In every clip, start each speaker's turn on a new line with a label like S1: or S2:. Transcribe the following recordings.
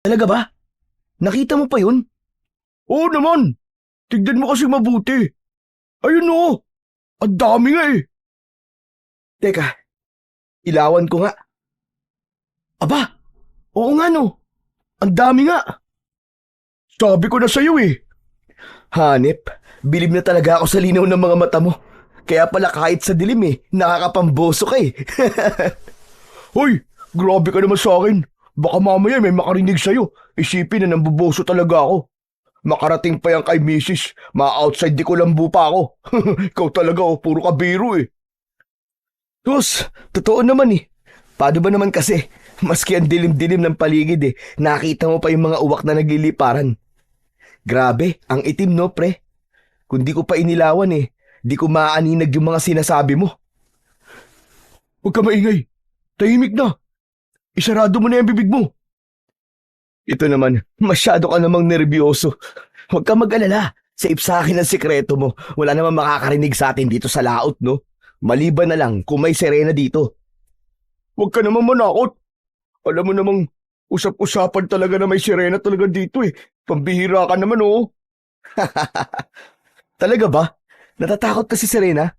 S1: Talaga ba? Nakita mo pa yun?
S2: Oo naman. Tignan mo kasi mabuti. Ayun o. Ang dami nga eh.
S1: Teka, ilawan ko nga. Aba, oo nga no. Ang dami nga.
S2: Sabi ko na sa'yo eh.
S1: Hanep, bilib na talaga ako sa linaw ng mga mata mo. Kaya pala kahit sa dilim nakakapamboso ka eh.
S2: Hoy, grabe ka naman sa akin. Baka mamaya may makarinig sa'yo. Isipin na nambuboso talaga ako. Makarating pa yan kay misis. Ma-outside di ko lambu pa ako. Ikaw talaga puro ka biro eh.
S1: Sus, totoo naman eh. Paano ba naman kasi, maski ang dilim-dilim ng paligid nakita mo pa yung mga uwak na nagliliparan. Grabe, ang itim no pre. Kung di ko pa inilawan di ko maaninag yung mga sinasabi mo.
S2: Huwag ka maingay. Tahimik na. Isarado mo na yung bibig mo.
S1: Ito naman, masyado ka namang nerbiyoso. Huwag ka mag-alala. Safe sa akin ang sikreto mo. Wala namang makakarinig sa atin dito sa laot, no? Maliban na lang kung may sirena dito.
S2: Huwag ka naman manakot. Alam mo namang usap-usapan talaga na may sirena talaga dito eh. Pambihira ka naman oh.
S1: Talaga ba? Natatakot ka si Serena?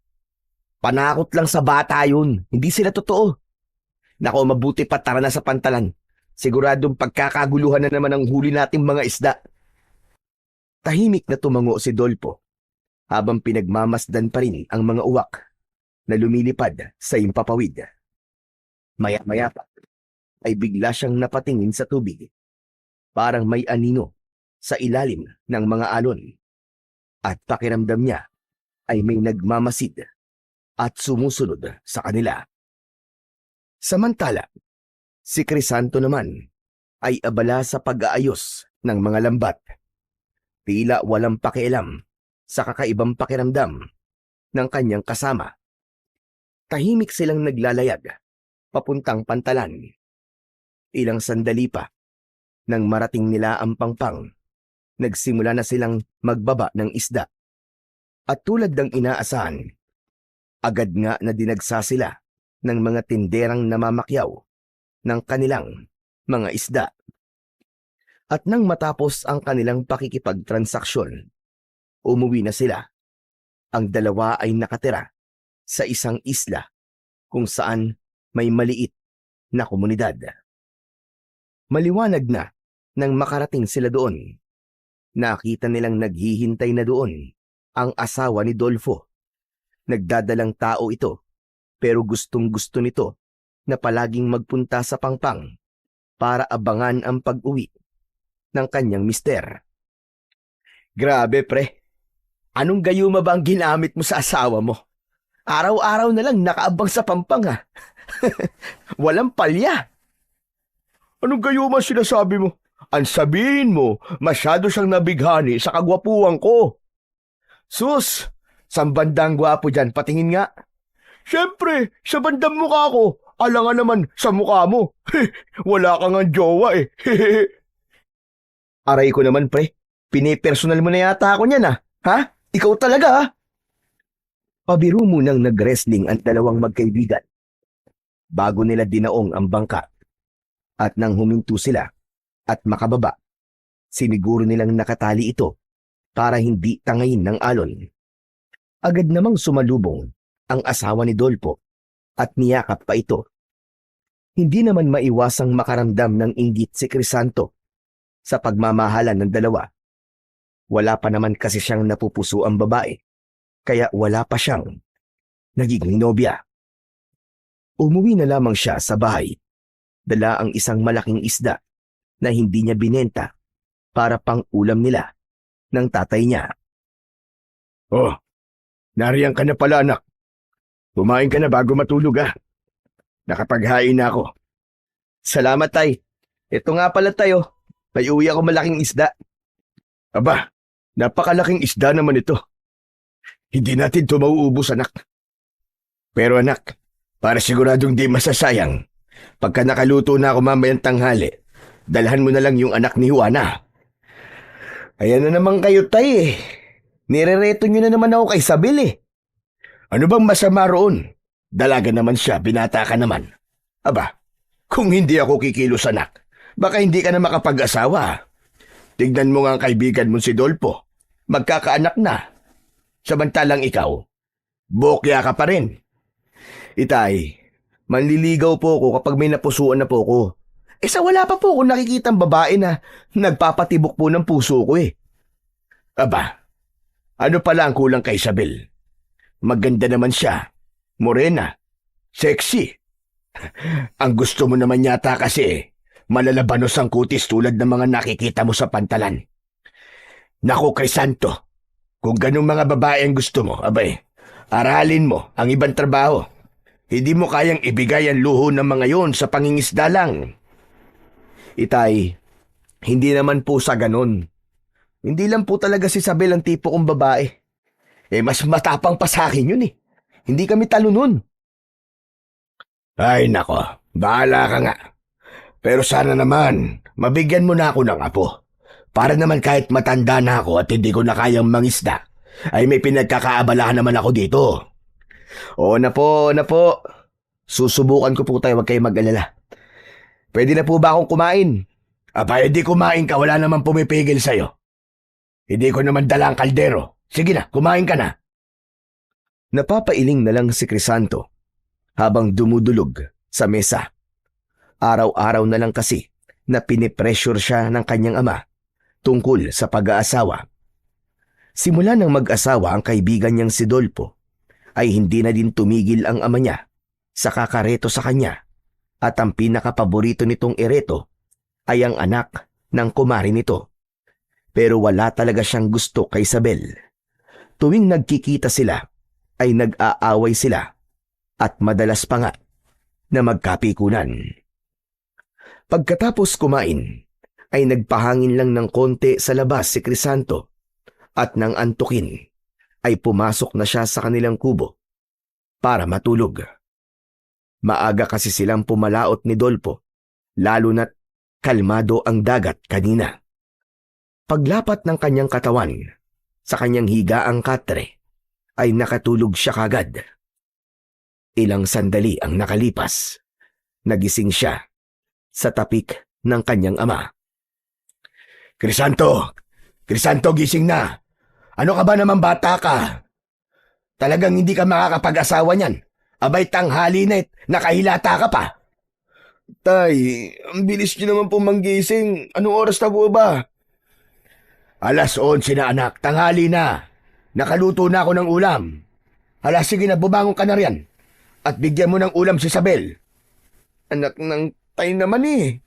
S1: Panakot lang sa bata yun. Hindi sila totoo. Nako, mabuti pa tara na sa pantalan. Siguradong pagkakaguluhan na naman ang huli nating mga isda. Tahimik na tumango si Dolpo habang pinagmamasdan pa rin ang mga uwak na lumilipad sa impapawid. Maya-maya pa ay bigla siyang napatingin sa tubig. Parang may anino sa ilalim ng mga alon. At pakiramdam niya ay may nagmamasid at sumusunod sa kanila. Samantala, si Crisanto naman ay abala sa pag-aayos ng mga lambat. Tila walang pakialam sa kakaibang pakiramdam ng kanyang kasama. Tahimik silang naglalayag papuntang pantalan. Ilang sandali pa, nang marating nila ang pangpang, nagsimula na silang magbaba ng isda. At tulad ng inaasahan, agad nga na dinagsa sila ng mga tinderang namamakyaw ng kanilang mga isda. At nang matapos ang kanilang pakikipagtransaksyon, umuwi na sila. Ang dalawa ay nakatira sa isang isla kung saan may maliit na komunidad. Maliwanag na nang makarating sila doon. Nakita nilang naghihintay na doon ang asawa ni Dolfo. Nagdadalang tao ito, pero gustong-gusto nito na palaging magpunta sa pangpang para abangan ang pag-uwi ng kanyang mister. Grabe pre, anong gayuma ba ang ginamit mo sa asawa mo? Araw-araw na lang nakaabang sa pampang Walang palya.
S2: Anong gayo man sinasabi mo? Ang sabihin mo, masyado siyang nabighani sa kagwapuan ko.
S1: Sus, saan bandang gwapo dyan? Patingin nga.
S2: Siyempre, sa bandang mukha ko, alangan naman sa mukha mo. Wala kang ang jowa eh.
S1: Aray ko naman pre, pinipersonal mo na yata ako niyan Ha? Ikaw talaga Pabiro munang nag-wrestling ang dalawang magkaibigan bago nila dinaong ang bangka. At nang huminto sila at makababa, siniguro nilang nakatali ito para hindi tangayin ng alon. Agad namang sumalubong ang asawa ni Dolpo at niyakap pa ito. Hindi naman maiwasang makaramdam ng inggit si Crisanto sa pagmamahalan ng dalawa. Wala pa naman kasi siyang napupuso ang babae, kaya wala pa siyang nagiging nobya. Umuwi na lamang siya sa bahay. Dala ang isang malaking isda na hindi niya binenta para pang ulam nila ng tatay niya.
S2: Oh, nariyan ka na pala anak. Kumain ka na bago matulog Nakapaghain na ako.
S1: Salamat tay. Ito nga pala tayo. May uwi ako malaking isda.
S2: Aba, napakalaking isda naman ito. Hindi natin ito mauubos anak. Pero anak, para siguradong di masasayang, pagka nakaluto na ako mamayang tanghali, dalhan mo na lang yung anak ni Juana.
S1: Ayan na naman kayo tay Nirereto nyo na naman ako kay Sabil
S2: Ano bang masama roon? Dalaga naman siya, binata ka naman. Aba, kung hindi ako kikilos anak, Baka hindi ka na makapag-asawa. Tignan mo nga ang kaibigan mo si Dolpo. Magkakaanak na. Samantalang ikaw, bokya ka pa rin.
S1: Itay, manliligaw po ako kapag may napusuan na po ako. Sa wala pa po akong nakikitang babae na nagpapatibok po ng puso ko eh.
S2: Aba, ano pala ang kulang kay Isabel? Maganda naman siya. Morena. Sexy. Ang gusto mo naman yata kasi, malalabanos ang kutis tulad ng mga nakikita mo sa pantalan. Naku, Crisanto, kung ganung mga babae ang gusto mo, abay, aralin mo ang ibang trabaho. Hindi mo kayang ibigay ang luho ng mga yon sa pangingisda lang.
S1: Itay, hindi naman po sa ganon. Hindi lang po talaga si Isabel ang tipo kong babae.
S2: Mas matapang pa sa akin yun eh.
S1: Hindi kami talo nun.
S2: Ay nako, bahala ka nga. Pero sana naman, mabigyan mo na ako ng apo. Para naman kahit matanda na ako at hindi ko na kayang mangisda, ay may pinagkakaabalahan naman ako dito.
S1: Oo na po. Susubukan ko po tayo, huwag kayo mag-alala. Pwede na po ba akong kumain?
S2: Aba, hindi kumain ka, wala naman pumipigil sa'yo. Hindi ko naman dala ang kaldero. Sige na, kumain ka na.
S1: Napapailing na lang si Crisanto habang dumudulog sa mesa. Araw-araw na lang kasi na pinipressure siya ng kanyang ama tungkol sa pag-aasawa. Simula nang mag-asawa ang kaibigan niyang si Dolpo, ay hindi na din tumigil ang ama niya sa kakareto sa kanya, at ang pinakapaborito nitong ereto ay ang anak ng kumari nito. Pero wala talaga siyang gusto kay Isabel. Tuwing nagkikita sila, ay nag-aaway sila at madalas pa nga na magkapikunan. Pagkatapos kumain, ay nagpahangin lang ng konti sa labas si Crisanto at nang antukin, ay pumasok na siya sa kanilang kubo para matulog. Maaga kasi silang pumalaot ni Dolpo, lalo na't kalmado ang dagat kanina. Paglapat ng kanyang katawan sa kanyang higaang katre, ay nakatulog siya kagad. Ilang sandali ang nakalipas. Nagising siya sa tapik ng kanyang ama.
S2: Crisanto, gising na. Ano ka ba naman, bata ka? Talagang hindi ka makakapag-asawa niyan. Abay, tanghali na nakahilata ka pa.
S1: Tay, ang bilis niyo naman po manggising. Anong oras na po ba?
S2: 11:00 na anak, tanghali na. Nakaluto na ako ng ulam. Hala, sige na, bumangon ka na riyan. At bigyan mo ng ulam si Isabel.
S1: Anak ng tay naman eh.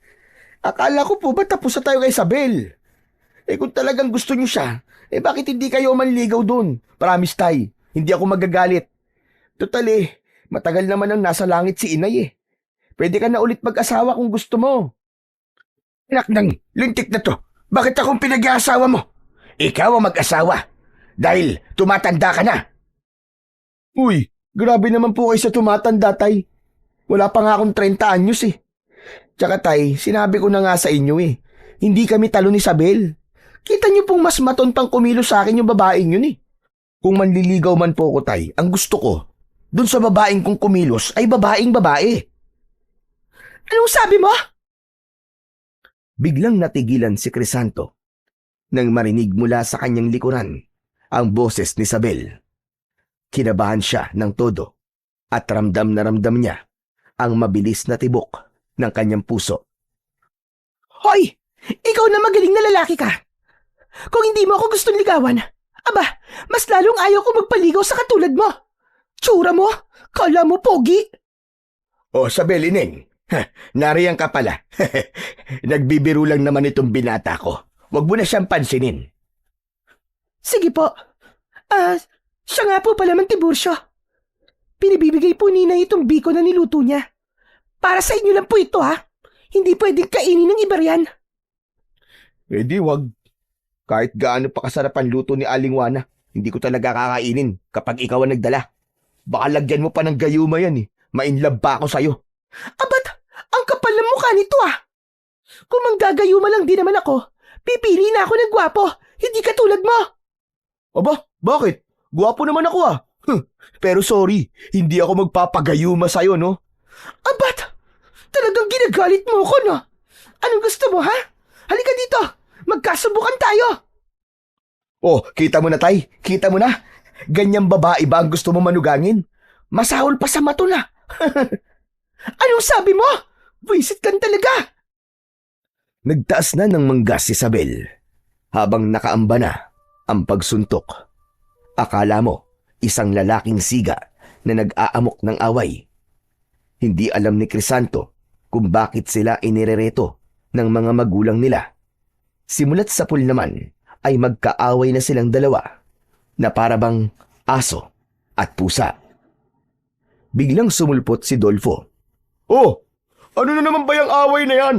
S1: Akala ko po ba tapos na tayo kay Isabel? Kung talagang gusto niyo siya, bakit hindi kayo manligaw dun? Promise tay, hindi ako magagalit. Total matagal naman ang nasa langit si inay eh. Pwede ka na ulit mag-asawa kung gusto mo.
S2: Anak ng lintik na to, bakit akong pinag-aasawa mo? Ikaw ang mag-asawa. Dahil tumatanda ka na.
S1: Uy, grabe naman po kayo sa tumatanda, tay. Wala pa nga akong 30 anyos eh. Tsaka tay, sinabi ko na nga sa inyo eh. Hindi kami talo ni Isabel. Kita niyo pong mas maton pang kumilos sa akin yung babaeng yun eh. Kung manliligaw man po ko, tay, ang gusto ko, dun sa babaeng kong kumilos ay babaeng babae. Anong sabi mo? Biglang natigilan si Crisanto nang marinig mula sa kanyang likuran ang boses ni Isabel. Kinabahan siya ng todo at ramdam na ramdam niya ang mabilis na tibok ng kanyang puso. Hoy! Ikaw na magaling na lalaki ka! Kung hindi mo ako gustong ligawan, aba, mas lalong ayaw ko magpaligaw sa katulad mo. Tsura mo, kala mo pogi.
S2: O, Isabel, Ineng, nariyan ka pala. Nagbibiro lang naman itong binata ko. Huwag mo na siyang pansinin.
S1: Sige po. Siya nga po pala man Tiburcio. Pinibibigay po ni Inay itong biko na niluto niya. Para sa inyo lang po ito ha. Hindi pwedeng kainin ng iba riyan. Di wag. Kahit gaano pa kasarap ang luto ni Aling Juana, hindi ko talaga kakainin kapag ikaw ang nagdala. Baka lagyan mo pa ng gayuma yan eh. Mainlove pa ako sa'yo. Abat, ang kapal ng mukha nito ah. Kung manggagayuma lang din naman ako, pipili na ako ng gwapo, hindi katulad mo. Aba, bakit? Gwapo naman ako ah. Pero sorry, hindi ako magpapagayuma sa'yo, no? Abat, talagang ginagalit mo ako, no? Anong gusto mo, ha? Halika dito! Magkasubukan tayo! Oh, kita mo na, Tay. Kita mo na. Ganyang babae ba ang gusto mo manugangin? Masahol pa sa mato na. Anong sabi mo? Visit kan talaga. Nagtaas na ng manggas si Isabel habang nakaamba na ang pagsuntok. Akala mo isang lalaking siga na nag-aamok ng away. Hindi alam ni Crisanto kung bakit sila inirereto ng mga magulang nila. Simulat sa pool naman ay magkaaway na silang dalawa na parabang aso at pusa. Biglang sumulpot si Dolfo.
S2: Oh, ano na naman ba yung away na yan?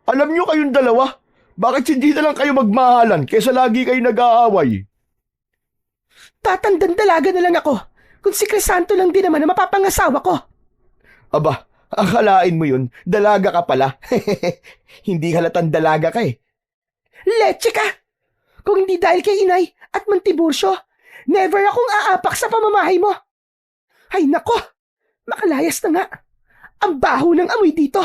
S2: Alam nyo kayong dalawa? Bakit hindi na lang kayo magmahalan kaysa lagi kayo nag-aaway?
S1: Tatandang dalaga na lang ako. Kung si Crisanto lang din naman na mapapangasawa ko.
S2: Aba, akalain mo yun, dalaga ka pala.
S1: Hindi halatang dalaga ka eh. Leche ka! Kung hindi dahil kay inay at Mantibursyo, never akong aapak sa pamamahay mo. Ay nako, makalayas na nga. Ang baho ng amoy dito.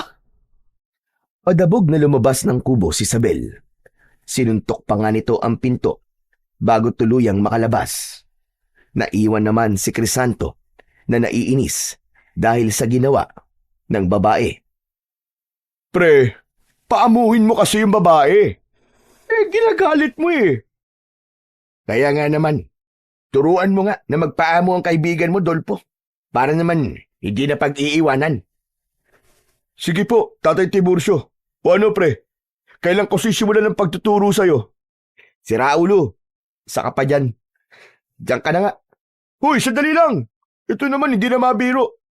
S1: Padabog na lumabas ng kubo si Isabel. Sinuntok pa nga nito ang pinto bago tuluyang makalabas. Naiwan naman si Crisanto na naiinis dahil sa ginawa ng babae.
S2: Pre, paamuhin mo kasi yung babae. Ginagalit mo eh. Kaya nga naman, turuan mo nga na magpaamo ang kaibigan mo, Dolpo. Para naman hindi na pag-iiwanan. Sige po, Tatay Tiburcio. O ano pre, kailan ko sisimulan ng pagtuturo sa'yo?
S1: Si Raulo, saka pa dyan. Diyan ka na nga.
S2: Hoy, sandali lang. Ito naman hindi na mabiro.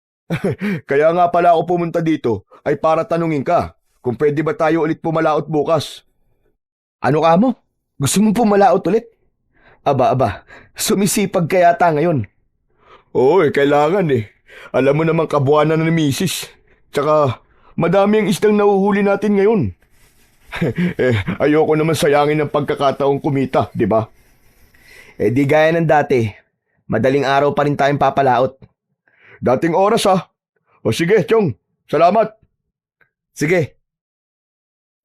S2: Kaya nga pala ako pumunta dito ay para tanungin ka kung pwede ba tayo ulit pumalaot bukas.
S1: Ano ka mo? Gusto mong pumalaot ulit? Aba, sumisipag ka yata ngayon.
S2: Oo kailangan eh. Alam mo naman kabuanan na ni Mrs. Tsaka madami ang isdang nahuhuli natin ngayon. Ayoko naman sayangin ang pagkakataong kumita, di ba?
S1: Di gaya ng dati. Madaling araw pa rin tayong papalaot.
S2: Dating oras ha. O sige, Chong. Salamat.
S1: Sige.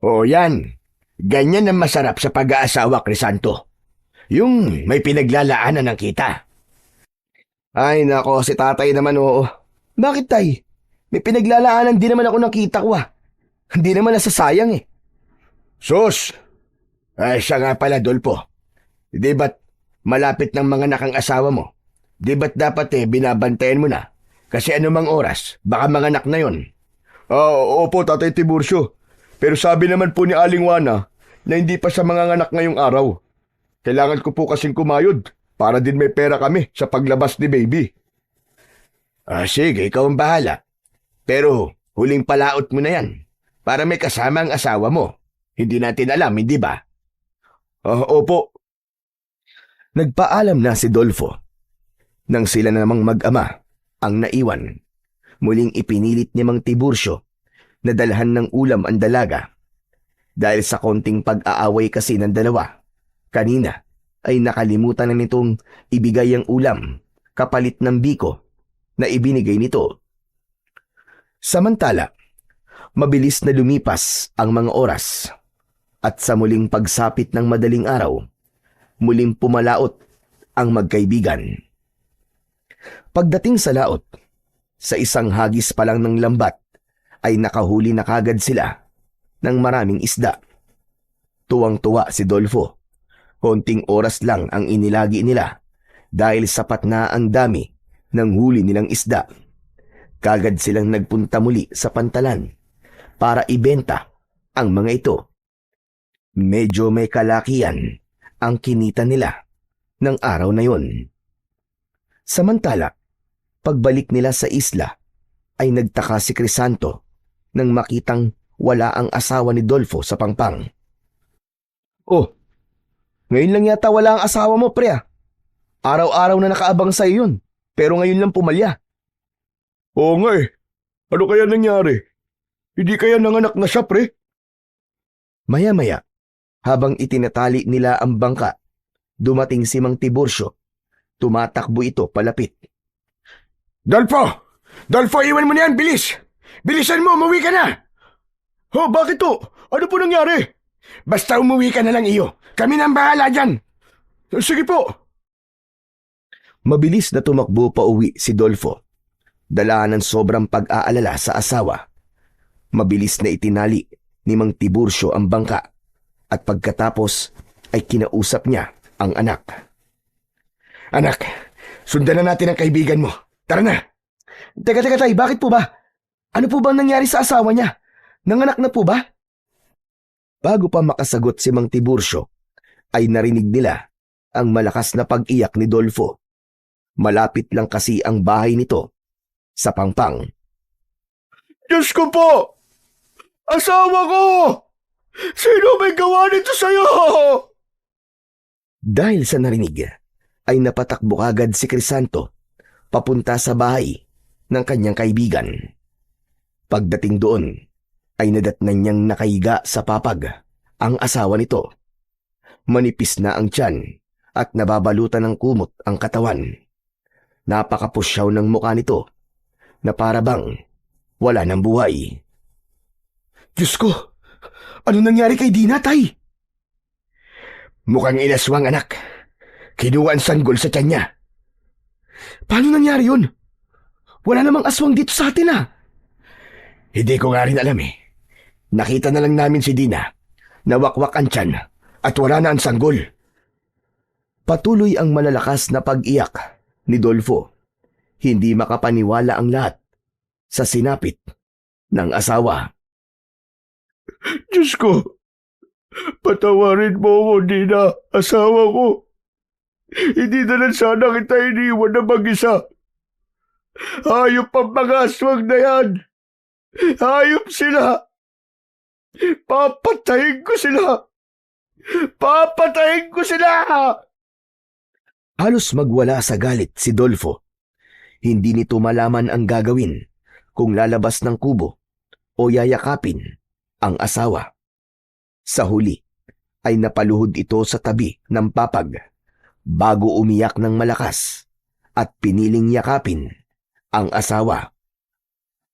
S2: Oo yan. Ganyan ang masarap sa pag-aasawa, Crisanto. Yung may pinaglalaanan ng kita.
S1: Ay nako, si tatay naman oo. Bakit tay? May pinaglalaanan din naman ako ng kita ko ah. Hindi naman nasasayang eh.
S2: Sus! Ay siya nga pala, Dolpo. Di ba't malapit ng mga nakang asawa mo? Di ba't dapat binabantayan mo na? Kasi anumang oras, baka mga anak na yon. Opo, Tatay Tiburcio. Pero sabi naman po ni Aling Juana na hindi pa siya manganganak ngayong araw. Kailangan ko po kasing kumayod para din may pera kami sa paglabas ni baby. Sige, ikaw ang bahala. Pero huling palaot mo na yan para may kasama ang asawa mo. Hindi natin alam, hindi ba? Opo.
S1: Nagpaalam na si Dolfo. Nang sila namang mag-ama ang naiwan, muling ipinilit ni Mang Tiburcio na dalhan ng ulam ang dalaga. Dahil sa konting pag-aaway kasi ng dalawa, kanina ay nakalimutan na nitong ibigay ang ulam kapalit ng biko na ibinigay nito. Samantala, mabilis na lumipas ang mga oras at sa muling pagsapit ng madaling araw, muling pumalaot ang magkaibigan. Pagdating sa laot, sa isang hagis pa lang ng lambat ay nakahuli na kagad sila ng maraming isda. Tuwang-tuwa si Dolfo. Konting oras lang ang inilagi nila dahil sapat na ang dami ng huli nilang isda. Kagad silang nagpunta muli sa pantalan para ibenta ang mga ito. Medyo may kalakihan ang kinita nila ng araw na yon. Samantala, pagbalik nila sa isla ay nagtaka si Crisanto nang makitang wala ang asawa ni Dolfo sa pangpang. Oh, ngayon lang yata wala ang asawa mo, pre ah. Araw-araw na nakaabang sa yun, pero ngayon lang pumalya.
S2: Oo nga eh. Ano kaya nangyari? Hindi kaya nanganak na siya, pre?
S1: Maya-maya, habang itinatali nila ang bangka, dumating si Mang Tiburcio. Tumatakbo ito palapit.
S2: Dolfo! Dolfo, iwan mo na yan! Bilis! Bilisan mo! Umuwi ka na! Oh, bakit to? Ano po nangyari? Basta umuwi ka na lang iyo. Kami nang bahala dyan. Sige po.
S1: Mabilis na tumakbo pa uwi si Dolfo. Dala ng sobrang pag-aalala sa asawa. Mabilis na itinali ni Mang Tiburcio ang bangka at pagkatapos ay kinausap niya ang anak.
S2: Anak, sundan na natin ang kaibigan mo. Tara na.
S1: Teka tay, bakit po ba? Ano po bang nangyari sa asawa niya? Nanganak na po ba? Bago pa makasagot si Mang Tiburcio, ay narinig nila ang malakas na pag-iyak ni Dolfo. Malapit lang kasi ang bahay nito sa Pangpang.
S2: Diyos ko po! Asawa ko! Sino may gawa nito sa'yo?
S1: Dahil sa narinig, ay napatakbo agad si Crisanto papunta sa bahay ng kanyang kaibigan. Pagdating doon, ay nadatnan niyang nakahiga sa papag ang asawa nito. Manipis na ang tiyan at nababalutan ng kumot ang katawan. Napakapusyaw ng mukha nito na para bang wala ng buhay.
S2: Diyos ko! Ano nangyari kay Dina, tay? Mukhang inaswang, anak. Kinuha ang sanggol sa tiyan niya.
S1: Paano nangyari yun? Wala namang aswang dito sa atin
S2: Hindi ko nga rin alam eh. Nakita na lang namin si Dina. Nawakwak ang tiyan at wala na ang sanggol.
S1: Patuloy ang malalakas na pag-iyak ni Dolfo. Hindi makapaniwala ang lahat sa sinapit ng asawa.
S2: Diyos ko! Patawarin mo ako, Dina, asawa ko. Hindi na lang sana kita iniwan na mag-isa. Hayop ang mga aswang na yan. Hayop sila. Papatayin ko sila. Papatayin ko sila.
S1: Halos magwala sa galit si Dolfo. Hindi nito malaman ang gagawin kung lalabas ng kubo o yayakapin ang asawa. Sa huli ay napaluhod ito sa tabi ng papag bago umiyak ng malakas at piniling yakapin ang asawa.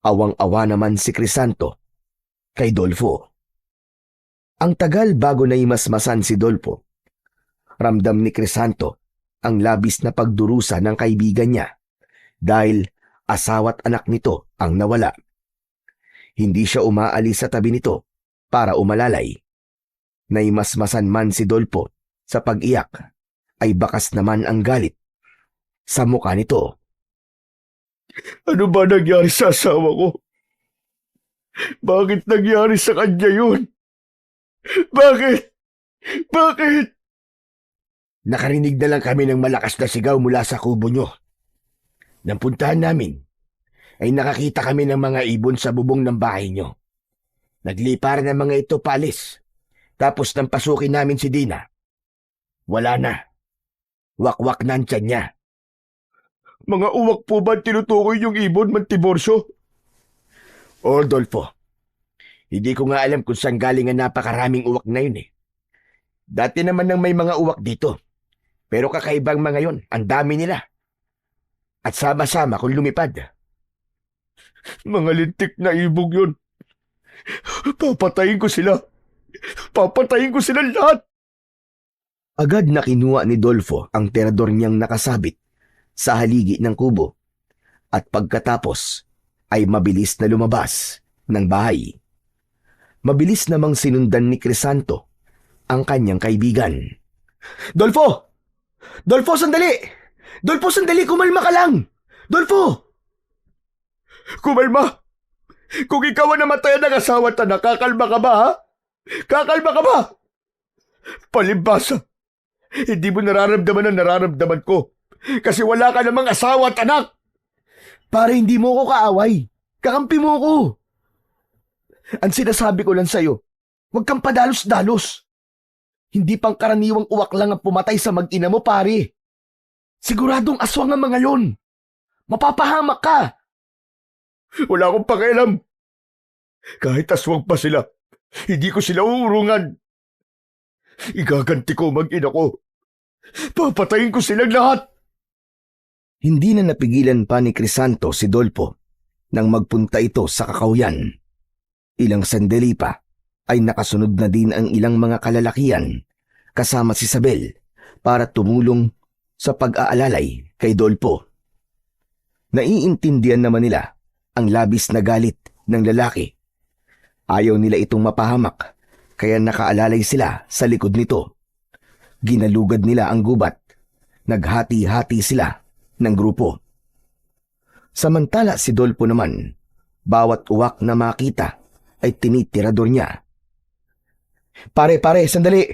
S1: Awang-awa naman si Crisanto kay Dolfo. Ang tagal bago naimasmasan si Dolfo. Ramdam ni Crisanto ang labis na pagdurusa ng kaibigan niya dahil asawa't anak nito ang nawala. Hindi siya umaalis sa tabi nito para umalalay. Naimasmasan man si Dolfo sa pag-iyak, ay bakas naman ang galit sa mukha nito.
S2: Ano ba nangyari sa asawa ko? Bakit nangyari sa kanya yun? Bakit? Bakit? Nakarinig na lang kami ng malakas na sigaw mula sa kubo nyo. Nang puntahan namin, ay nakakita kami ng mga ibon sa bubong ng bahay nyo. Naglipar ng mga ito palis. Tapos nang pasukin namin si Dina, wala na. Wakwak na ang tiyan niya. Mga uwak po ba tinutukoy yung ibon, Mang Tiburcio? O, Dolfo, hindi ko nga alam kung saan galing ang napakaraming uwak na yun eh. Dati naman nang may mga uwak dito, pero kakaibang mga yon, ang dami nila. At sama-sama kung lumipad. Mga lintik na ibog yun. Papatayin ko sila. Papatayin ko sila lahat!
S1: Agad na kinuha ni Dolfo ang terador niyang nakasabit sa haligi ng kubo at pagkatapos ay mabilis na lumabas ng bahay. Mabilis namang sinundan ni Crisanto ang kanyang kaibigan. Dolfo! Dolfo, sandali! Dolfo, sandali! Kumalma ka lang! Dolfo!
S2: Kumalma! Kung ikaw ang namatayan ng asawa at anak, kakalma ka ba, ha? Kakalma ka ba? Palibasa! Hindi mo nararamdaman ang nararamdaman ko kasi wala ka namang asawa at anak!
S1: Para hindi mo ko kaaway. Kakampi mo ko. Ang sinasabi ko lang sa'yo, huwag kang padalos-dalos. Hindi pang karaniwang uwak lang ang pumatay sa mag-ina mo, pare. Siguradong aswang ang mga yon. Mapapahamak ka.
S2: Wala akong pakialam. Kahit aswang pa sila, hindi ko sila uurungan. Igaganti ko mag-ina ko. Papatayin ko silang lahat.
S1: Hindi na napigilan pa ni Crisanto si Dolfo nang magpunta ito sa kakawyan. Ilang sandali pa ay nakasunod na din ang ilang mga kalalakian kasama si Isabel para tumulong sa pag-aalalay kay Dolpo. Naiintindihan naman nila ang labis na galit ng lalaki. Ayaw nila itong mapahamak kaya nakaalalay sila sa likod nito. Ginalugad nila ang gubat. Naghati-hati sila ng grupo. Samantala si Dolpo naman, bawat uwak na makita ay tinitirador niya. Pare, sandali!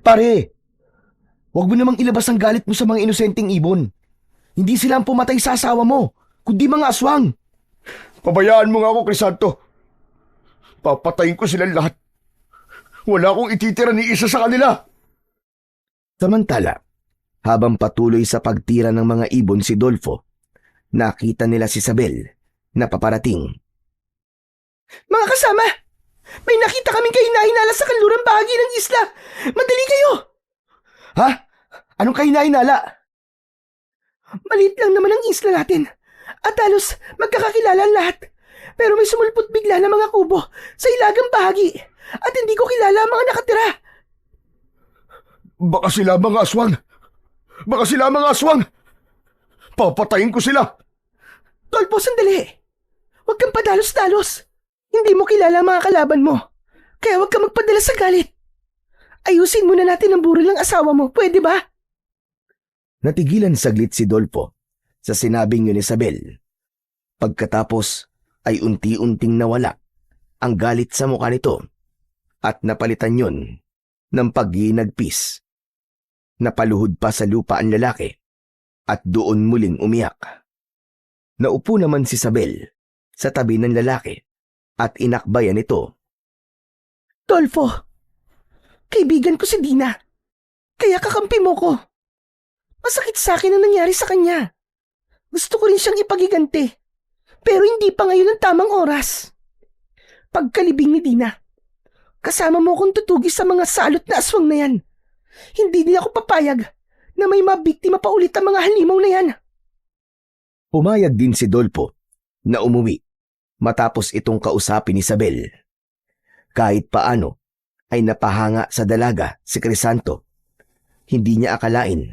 S1: Pare! Huwag mo namang ilabas ang galit mo sa mga inosenteng ibon. Hindi sila ang pumatay sa asawa mo, kundi mga aswang.
S2: Pabayaan mo nga ako, Crisanto. Papatayin ko silang lahat. Wala akong ititira ni isa sa kanila.
S1: Samantala, habang patuloy sa pagtira ng mga ibon si Dolfo, nakita nila si Isabel na paparating. Mga kasama! May nakita kaming kahinahinala sa kanlurang bahagi ng isla! Madali kayo! Ha? Anong kahinahinala? Maliit lang naman ang isla natin at halos magkakakilala ang lahat. Pero may sumulpot bigla na mga kubo sa ilagang bahagi at hindi ko kilala ang mga nakatira.
S2: Baka sila mga aswang! Baka sila mga aswang! Papatayin ko sila!
S1: Dolpo, sandali! Huwag kang padalos-dalos. Hindi mo kilala ang mga kalaban mo. Kaya huwag kang magpadala sa galit. Ayusin muna natin ang burol ng asawa mo, pwede ba? Natigilan saglit si Dolpo sa sinabing yun ni Isabel. Pagkatapos ay unti-unting nawala ang galit sa mukha nito at napalitan yun ng paghinagpis. Napaluhod pa sa lupa ang lalaki at doon muling umiyak. Naupo naman si Isabel sa tabi ng lalaki at inakbayan ito. Dolfo, kaibigan ko si Dina. Kaya kakampi mo ko. Masakit sa akin ang nangyari sa kanya. Gusto ko rin siyang ipagiganti. Pero hindi pa ngayon ang tamang oras. Pagkalibing ni Dina, kasama mo akong tutugis sa mga salot na aswang na yan. Hindi din ako papayag na may mabiktima pa ulit ang mga halimaw na yan. Pumayag din si Dolpo na umuwi matapos itong kausapin ni Isabel. Kahit paano ay napahanga sa dalaga si Crisanto. Hindi niya akalain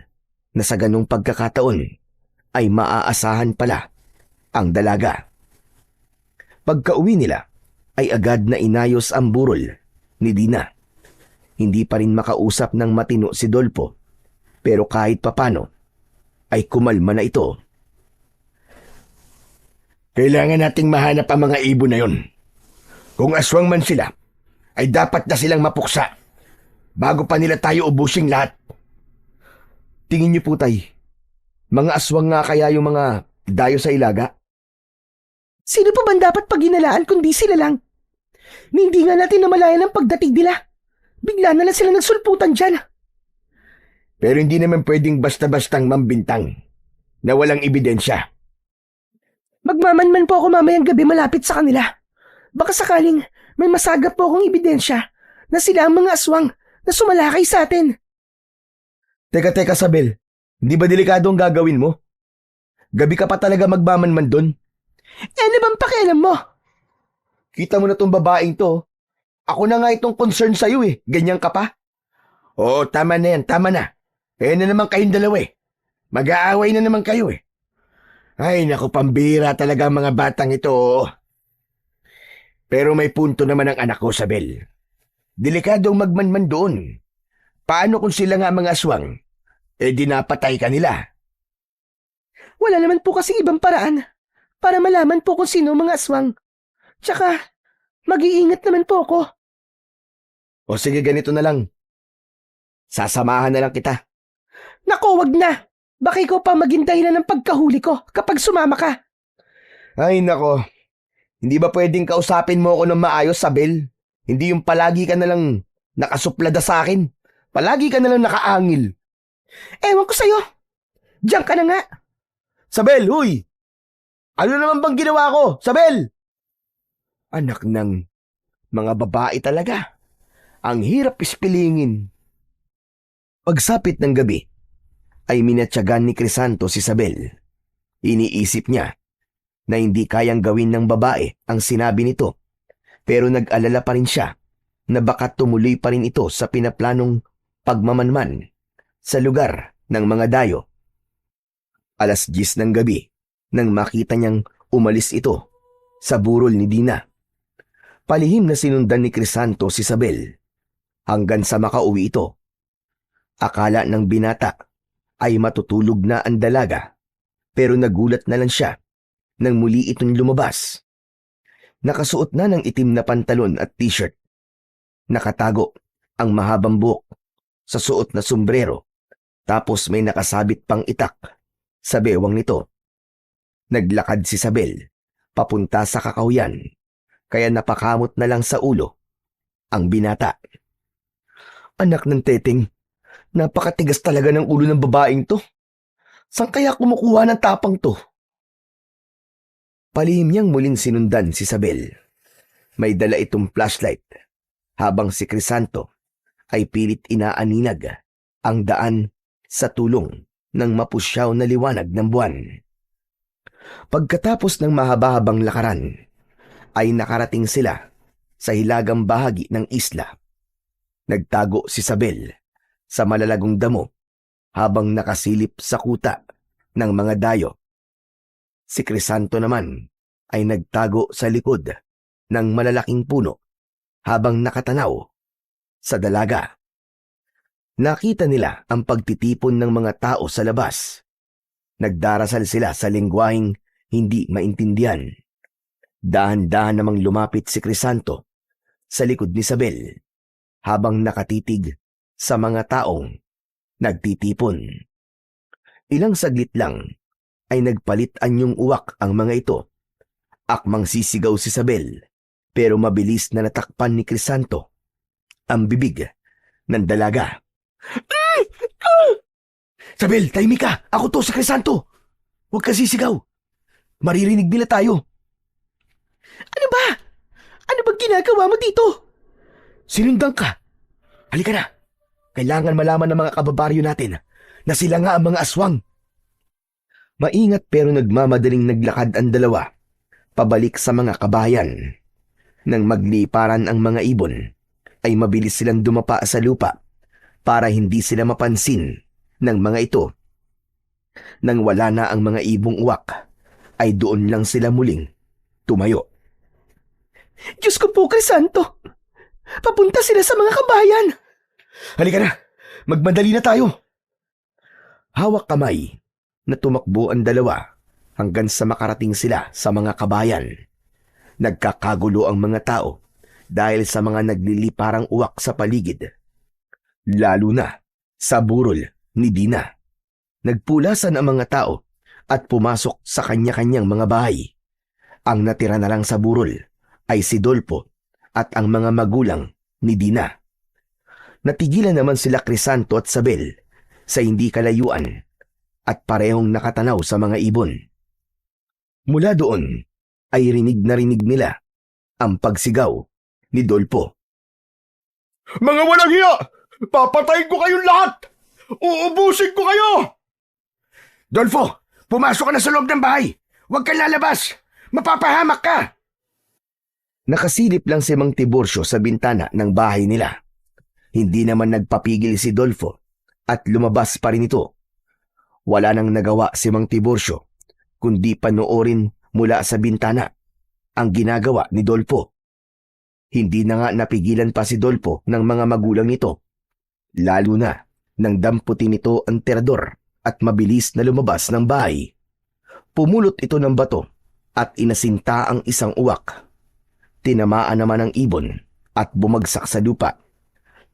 S1: na sa ganong pagkakataon ay maaasahan pala ang dalaga. Pagka-uwi nila ay agad na inayos ang burol ni Dina. Hindi pa rin makausap ng matino si Dolpo, pero kahit papano ay kumalma na ito.
S2: Kailangan nating mahanap ang mga ibon na yon. Kung aswang man sila, ay dapat na silang mapuksa bago pa nila tayo ubusing lahat.
S1: Tingin niyo po, tay, mga aswang nga kaya yung mga dayo sa ilaga? Sino pa ba dapat paghinalaan kundi sila lang? Hindi nga natin namalayan ang pagdating nila. Bigla na lang sila nagsulputan dyan.
S2: Pero hindi naman pwedeng basta-bastang mambintang na walang ebidensya.
S1: Magmamanman po ako mamayang gabi malapit sa kanila. Baka sakaling may masagap po akong ebidensya na sila ang mga aswang na sumalakay sa atin. Teka, Sabel. Hindi ba delikado ang gagawin mo? Gabi ka pa talaga magmamanman doon? Ano bang pakialam mo? Kita mo na tong babaeng to. Ako na nga itong concern sa'yo eh. Ganyan ka pa?
S2: Oo, tama na yan, tama na. Eh na naman kayong dalawa eh. Mag-aaway na naman kayo eh. Ay, naku, pambira talaga ang mga batang ito. Pero may punto naman ang anak ko, Sabel. Delikadong magmanman doon. Paano kung sila nga mga aswang? Eh di napatay ka nila.
S1: Wala naman po kasing ibang paraan para malaman po kung sino mga aswang. Tsaka, mag-iingat naman po ako. O sige, ganito na lang. Sasamahan na lang kita. Nako, wag na. Baka ikaw pa maging dahilan ng pagkahuli ko kapag sumama ka. Ay, nako. Hindi ba pwedeng kausapin mo ako ng maayos, Sabel? Hindi yung palagi ka na lang nakasuplada sa akin. Palagi ka na lang nakaangil. Ewan ko sa'yo. Diyan ka na nga. Sabel, huy! Ano naman bang ginawa ko, Sabel? Anak ng mga babae talaga. Ang hirap ispilingin. Pagsapit ng gabi, ay minatyagan ni Crisanto si Sabel. Iniisip niya na hindi kayang gawin ng babae ang sinabi nito Pero nag-alala pa rin siya na baka tumuloy pa rin ito sa pinaplanong pagmamanman sa lugar ng mga dayo. 10:00 ng gabi nang makita niyang umalis ito sa burol ni Dina. Palihim na sinundan ni Crisanto si Isabel hanggang sa makauwi ito. Akala ng binata ay matutulog na ang dalaga, pero nagulat na lang siya nang muli itong lumabas. Nakasuot na ng itim na pantalon at t-shirt. Nakatago ang mahabang buhok sa suot na sombrero, tapos may nakasabit pang itak sa bewang nito. Naglakad si Isabel papunta sa kakawyan, kaya napakamot na lang sa ulo ang binata. Anak ng teteng, napakatigas talaga ng ulo ng babaeng to. Saan kaya kumukuha ng tapang to? Palihim niyang muling sinundan si Isabel. May dala itong flashlight, habang si Crisanto ay pilit inaaninag ang daan sa tulong ng mapusyaw na liwanag ng buwan. Pagkatapos ng mahaba-habang lakaran, ay nakarating sila sa hilagang bahagi ng isla. Nagtago si Isabel sa malalagong damo habang nakasilip sa kuta ng mga dayo. Si Crisanto naman ay nagtago sa likod ng malalaking puno habang nakatanaw sa dalaga. Nakita nila ang pagtitipon ng mga tao sa labas. Nagdarasal sila sa lengguwaheng hindi maintindihan. Dahan-dahan namang lumapit si Crisanto sa likod ni Isabel habang nakatitig sa mga taong nagtitipon. Ilang saglit lang ay nagpalit anyong uwak ang mga ito. Akmang sisigaw si Isabel, pero mabilis na natakpan ni Crisanto ang bibig ng dalaga. Isabel, tahimik ka! Ako to, si Crisanto! Huwag ka sisigaw! Maririnig nila tayo! Ano ba? Ano bang ginagawa mo dito? Sinundan ka! Halika na! Kailangan malaman ng mga kababaryo natin na sila nga ang mga aswang. Maingat pero nagmamadaling naglakad ang dalawa pabalik sa mga kabahayan. Nang magliparan ang mga ibon, ay mabilis silang dumapa sa lupa para hindi sila mapansin ng mga ito. Nang wala na ang mga ibong uwak, ay doon lang sila muling tumayo. Diyos ko po, Crisanto! Papunta sila sa mga kabayan! Halika na! Magmadali na tayo! Hawak kamay na tumakbo ang dalawa hanggang sa makarating sila sa mga kabayan. Nagkakagulo ang mga tao dahil sa mga nagliliparang uwak sa paligid. Lalo na sa burol ni Dina. Nagpulasan ang mga tao at pumasok sa kanya-kanyang mga bahay. Ang natira na lang sa burol ay si Dolpo at ang mga magulang ni Dina. Natigilan naman sila Crisanto at Isabel sa hindi kalayuan at parehong nakatanaw sa mga ibon. Mula doon ay rinig nila ang pagsigaw ni Dolpo.
S2: Mga walang hiya! Papatayin ko kayong lahat! Uubusin ko kayo! Dolfo, pumasok ka na sa loob ng bahay! Huwag kang lalabas! Mapapahamak ka!
S1: Nakasilip lang si Mang Tiburcio sa bintana ng bahay nila. Hindi naman nagpapigil si Dolfo at lumabas pa rin ito. Wala nang nagawa si Mang Tiburcio kundi panoorin mula sa bintana ang ginagawa ni Dolfo. Hindi na nga napigilan pa si Dolfo ng mga magulang nito, lalo na nang damputin nito ang terador at mabilis na lumabas ng bahay. Pumulot ito ng bato at inasinta ang isang uwak. Tinamaan naman ang ibon at bumagsak sa lupa.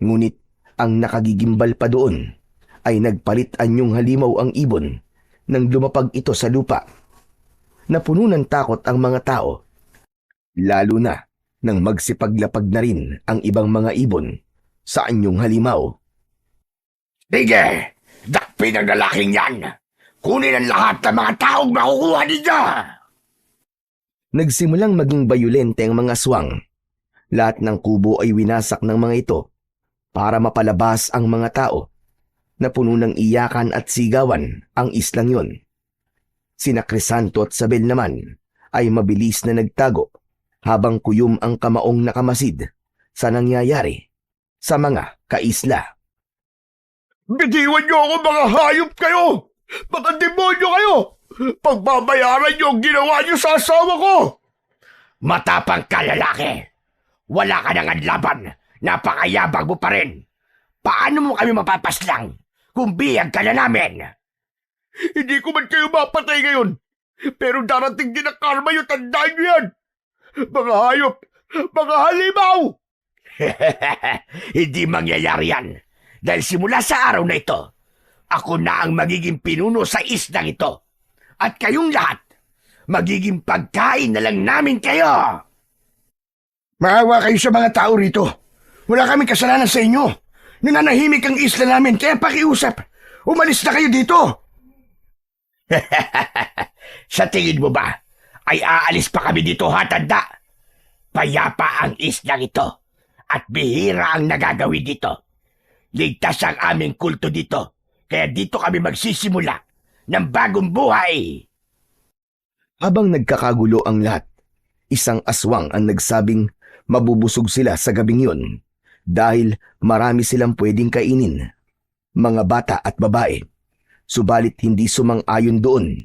S1: Ngunit ang nakagigimbal pa doon ay nagpalit anyong halimaw ang ibon nang lumapag ito sa lupa. Napuno ng takot ang mga tao, lalo na nang magsipaglapag na rin ang ibang mga ibon sa anyong halimaw.
S2: Sige! Dakpin ang lalaking yan! Kunin ang lahat ng mga taong makukuha ninyo!
S1: Nagsimulang maging bayulente ang mga aswang. Lahat ng kubo ay winasak ng mga ito para mapalabas ang mga tao. Napuno ng iyakan at sigawan ang islang yon. Sina Crisanto at Isabel naman ay mabilis na nagtago habang kuyom ang kamaong nakamasid sa nangyayari sa mga kaisla.
S2: Bitiwan niyo ako, mga hayop kayo! Mga demonyo kayo! Pagbabayaran niyo ang ginawa niyo sa asawa ko! Matapang ka, lalaki! Wala ka nang laban! Napakayabang mo pa rin! Paano mo kami mapapaslang kung biyag ka na namin? Hindi ko man kayo mapatay ngayon, pero darating din ang karma yung tandaan niyo yan! Mga hayop! Mga halimaw! Hindi mangyayari yan. Dahil simula sa araw na ito, ako na ang magiging pinuno sa islang ito. At kayong lahat, magiging pagkain na lang namin kayo. Maawa kayo sa mga tao rito. Wala kaming kasalanan sa inyo. Nananahimik ang isla namin, kaya pakiusap. Umalis na kayo dito. Sa tingin mo ba, ay aalis pa kami dito, hatanda? Payapa ang islang ito at bihira ang nagagawin dito. Ligtas ang aming kulto dito, kaya dito kami magsisimula ng bagong buhay.
S1: Habang nagkakagulo ang lahat, isang aswang ang nagsabing mabubusog sila sa gabing yun dahil marami silang pwedeng kainin, mga bata at babae. Subalit hindi sumang-ayon doon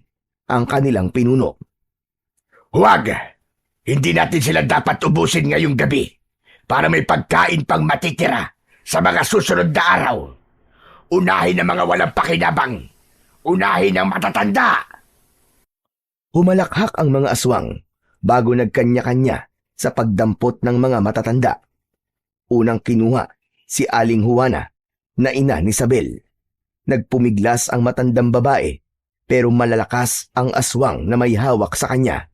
S1: ang kanilang pinuno.
S2: Huwag! Hindi natin sila dapat ubusin ngayong gabi para may pagkain pang matitira sa mga susunod na araw. Unahin ang mga walang pakinabang. Unahin ang matatanda.
S1: Humalakhak ang mga aswang bago nagkanya-kanya sa pagdampot ng mga matatanda. Unang kinuha si Aling Juana na ina ni Isabel. Nagpumiglas ang matandang babae pero malalakas ang aswang na may hawak sa kanya.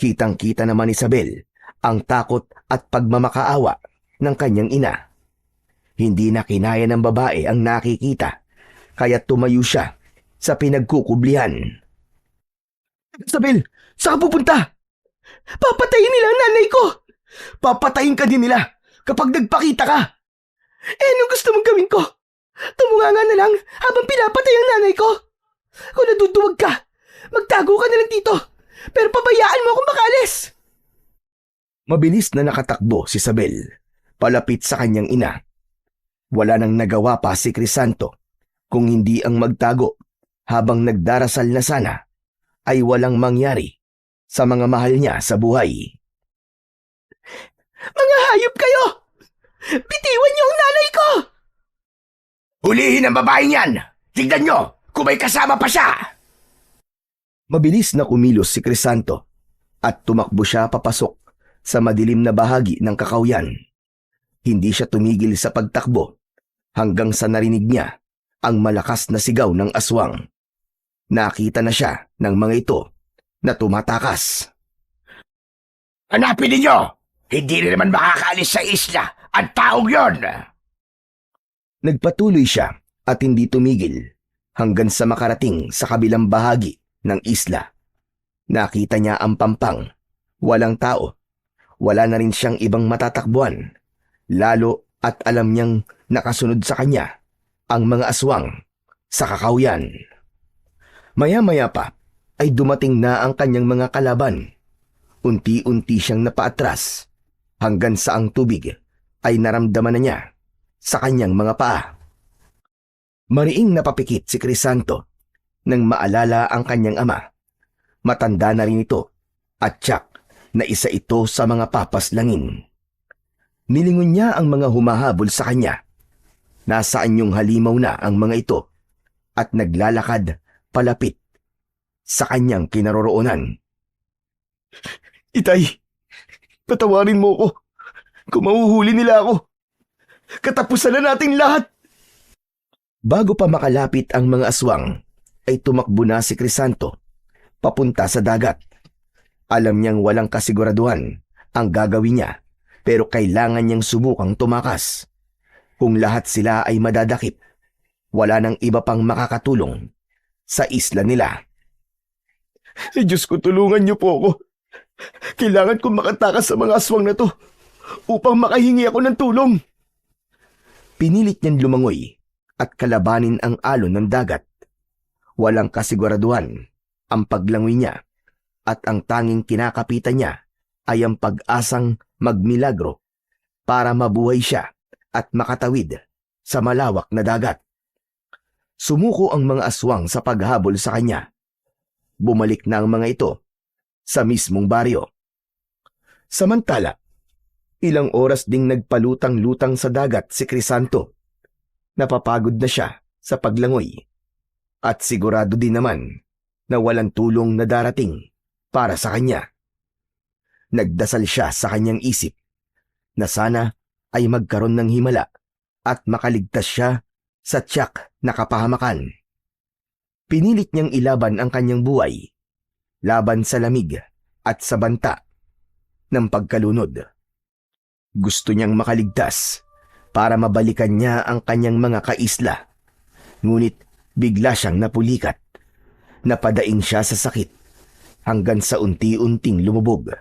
S1: Kitang-kita naman ni Isabel ang takot at pagmamakaawa ng kanyang ina. Hindi na kinaya ng babae ang nakikita, kaya tumayo siya sa pinagkukublihan. Isabel, saan ka pupunta? Papatayin nila ang nanay ko! Papatayin ka din nila kapag nagpakita ka! Anong gusto mong gawin ko? Tumunganga na lang habang pinapatay ang nanay ko? Kung naduduwag ka, magtago ka na lang dito, pero pabayaan mo akong makalis! Mabilis na nakatakbo si Isabel, palapit sa kanyang ina. Wala nang nagawa pa si Crisanto kung hindi ang magtago habang nagdarasal na sana ay walang mangyari sa mga mahal niya sa buhay. Mga hayop kayo! Bitiwan niyo ang nanay ko!
S2: Hulihin ang babaeng yan! Tignan nyo kung may kasama pa siya!
S1: Mabilis na kumilos si Crisanto at tumakbo siya papasok sa madilim na bahagi ng kakawyan. Hindi siya tumigil sa pagtakbo hanggang sa narinig niya ang malakas na sigaw ng aswang. Nakita na siya ng mga ito na tumatakas.
S2: Hanapin ninyo! Hindi rin naman makakaalis sa isla ang taong yon!
S1: Nagpatuloy siya at hindi tumigil hanggang sa makarating sa kabilang bahagi ng isla. Nakita niya ang pampang. Walang tao. Wala na rin siyang ibang matatakbuhan. Lalo at alam niyang nakasunod sa kanya ang mga aswang sa kakawyan. Maya-maya pa ay dumating na ang kanyang mga kalaban. Unti-unti siyang napaatras hanggang sa ang tubig ay naramdaman na niya sa kanyang mga paa. Mariing napapikit si Crisanto nang maalala ang kanyang ama. Matanda na rin ito at tiyak na isa ito sa mga papaslangin. Nilingon niya ang mga humahabol sa kanya. Nasaan yung halimaw na ang mga ito at naglalakad palapit sa kanyang kinaroroonan. Itay, patawarin mo ko. Kung mahuhuli nila ako, katapusan na nating lahat. Bago pa makalapit ang mga aswang, ay tumakbo na si Crisanto papunta sa dagat. Alam niyang walang kasiguraduhan ang gagawin niya, pero kailangan niyang subukang tumakas. Kung lahat sila ay madadakip, wala nang iba pang makakatulong sa isla nila. Diyos ko, tulungan niyo po ako. Kailangan kong makatakas sa mga aswang na to upang makahingi ako ng tulong. Pinilit niyang lumangoy at kalabanin ang alon ng dagat. Walang kasiguraduhan ang paglangoy niya at ang tanging kinakapitan niya ay ang pag-asang magmilagro para mabuhay siya at makatawid sa malawak na dagat. Sumuko ang mga aswang sa paghabol sa kanya. Bumalik na ang mga ito sa mismong baryo. Samantala, ilang oras ding nagpalutang-lutang sa dagat si Crisanto. Napapagod na siya sa paglangoy at sigurado din naman na walang tulong na darating para sa kanya. Nagdasal siya sa kanyang isip na sana ay magkaroon ng himala at makaligtas siya sa tiyak na kapahamakan. Pinilit niyang ilaban ang kanyang buhay, laban sa lamig at sa banta ng pagkalunod. Gusto niyang makaligtas para mabalikan niya ang kanyang mga kaisla. Ngunit bigla siyang napulikat. Napadaing siya sa sakit hanggang sa unti-unting lumubog.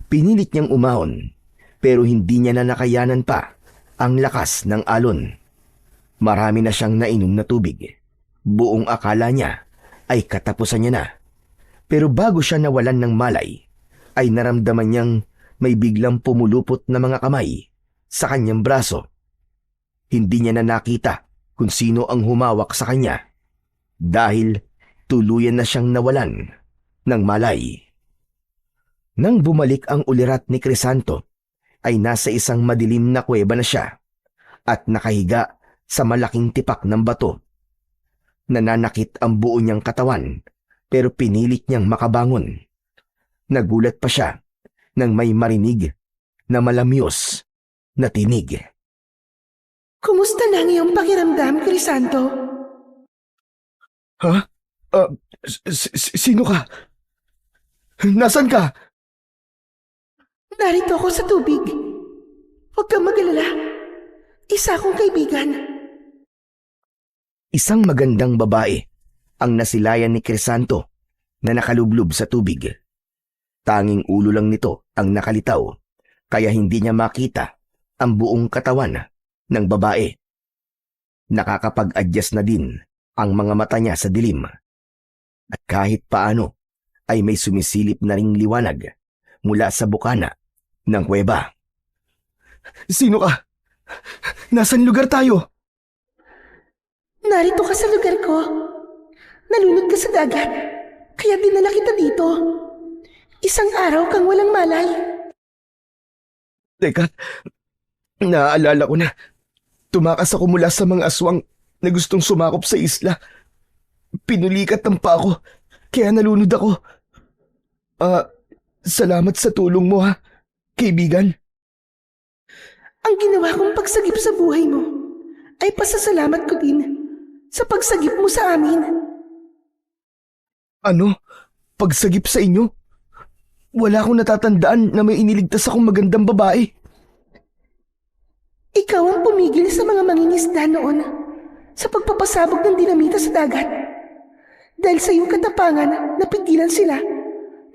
S1: Pinilit niyang umahon pero hindi niya na nakayanan pa ang lakas ng alon. Marami na siyang nainom na tubig. Buong akala niya ay katapusan niya na. Pero bago siya nawalan ng malay, ay naramdaman niyang may biglang pumulupot na mga kamay sa kanyang braso. Hindi niya na nakita kung sino ang humawak sa kanya dahil tuluyan na siyang nawalan ng malay. Nang bumalik ang ulirat ni Crisanto, ay nasa isang madilim na kuweba na siya at nakahiga sa malaking tipak ng bato. Nananakit ang buo niyang katawan pero pinilit niyang makabangon. Nagulat pa siya nang may marinig na malamyos na tinig.
S3: Kumusta na ang iyong pakiramdam, Crisanto?
S2: Ha? Sino ka? Nasaan ka?
S3: Narito ako sa tubig. Huwag kang mag-alala. Isa akong kaibigan.
S1: Isang magandang babae ang nasilayan ni Crisanto na nakalublob sa tubig. Tanging ulo lang nito ang nakalitaw kaya hindi niya makita ang buong katawan ng babae. Nakakapag-adjust na din ang mga mata niya sa dilim. At kahit paano ay may sumisilip na ring liwanag mula sa bukana ng kuweba.
S2: Sino ka? Nasaan lugar tayo?
S3: Narito ka sa lugar ko. Nalunod ka sa dagat. Kaya dinala kita dito. Isang araw kang walang malay.
S2: Teka, naaalala ko na. Tumakas ako mula sa mga aswang na gustong sumakop sa isla. Pinulikat ng pa ako, kaya nalunod ako. Salamat sa tulong mo ha, kaibigan.
S3: Ang ginawa kong pagsagip sa buhay mo ay pasasalamat ko din sa pagsagip mo sa amin.
S2: Ano? Pagsagip sa inyo? Wala akong natatandaan na may iniligtas akong magandang babae.
S3: Ikaw ang pumigil sa mga mangingisda noon sa pagpapasabog ng dinamita sa dagat. Dahil sa iyong katapangan, napigilan sila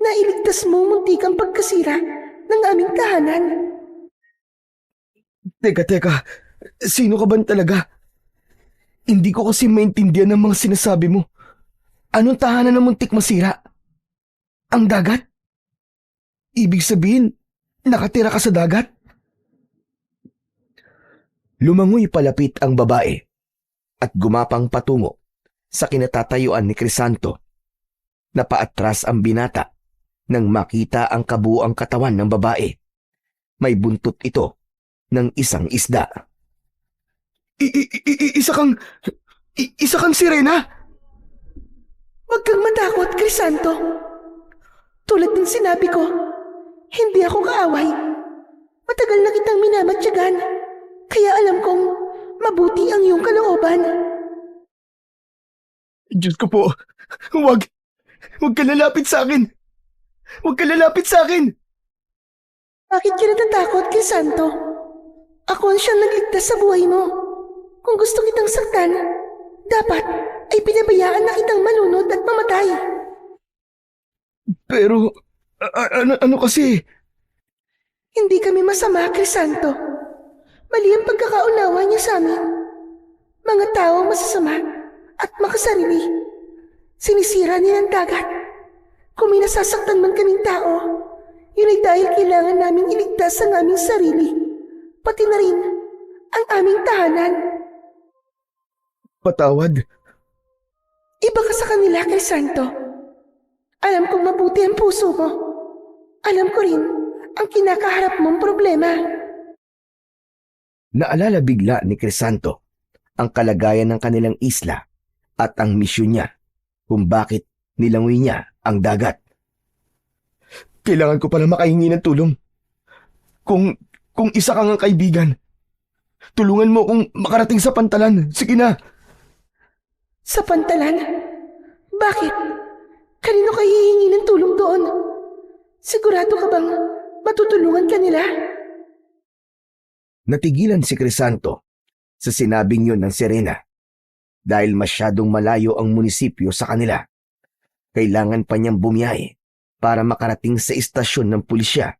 S3: na iligtas mo muntikang pagkasira ng aming tahanan.
S2: Teka, sino ka ba talaga? Hindi ko kasi maintindihan ang mga sinasabi mo. Anong tahanan ng muntik masira? Ang dagat? Ibig sabihin, nakatira ka sa dagat?
S1: Lumangoy palapit ang babae at gumapang patungo sa kinatatayuan ni Crisanto. Napaatras ang binata nang makita ang kabuuang katawan ng babae. May buntot ito ng isang isda.
S2: Isa kang sirena?
S3: Huwag kang matakot, Crisanto. Tulad ng sinabi ko, hindi ako kaaway. Matagal na kitang minamatyagan, kaya alam kong mabuti ang iyong kalooban.
S2: Diyos ko po, huwag ka lalapit sa akin. Huwag ka lalapit sa akin.
S3: Bakit ka natatakot, Crisanto? Ako ang siyang nagligtas sa buhay mo. Kung gusto kitang saktan, dapat ay pinabayaan na kitang malunod at mamatay.
S2: Pero, ano kasi?
S3: Hindi kami masama, Crisanto. Mali ang pagkakaunawa niya sa amin. Mga tao masasama at makasarili. Sinisira niya ang dagat. Kung may nasasaktan man kaming tao, Yun ay dahil kailangan naming iligtas ang aming sarili, pati na rin ang aming tahanan.
S2: Patawad.
S3: Iba ka sa kanila, Crisanto. Alam kong mabuti ang puso mo. Alam ko rin ang kinakaharap mong problema.
S1: Naalala bigla ni Crisanto ang kalagayan ng kanilang isla at ang misyon niya kung bakit nilangoy niya ang dagat.
S2: Kailangan ko pala makahingi ng tulong. Kung isa kang kaibigan, tulungan mo kung makarating sa pantalan. Sige na.
S3: Sa pantalan? Bakit? Kanino kayo hihingi ng tulong doon? Sigurado ka bang matutulungan ka nila?
S1: Natigilan si Crisanto sa sinabing yun ng Serena dahil masyadong malayo ang munisipyo sa kanila. Kailangan pa niyang bumiyahe para makarating sa istasyon ng pulisya.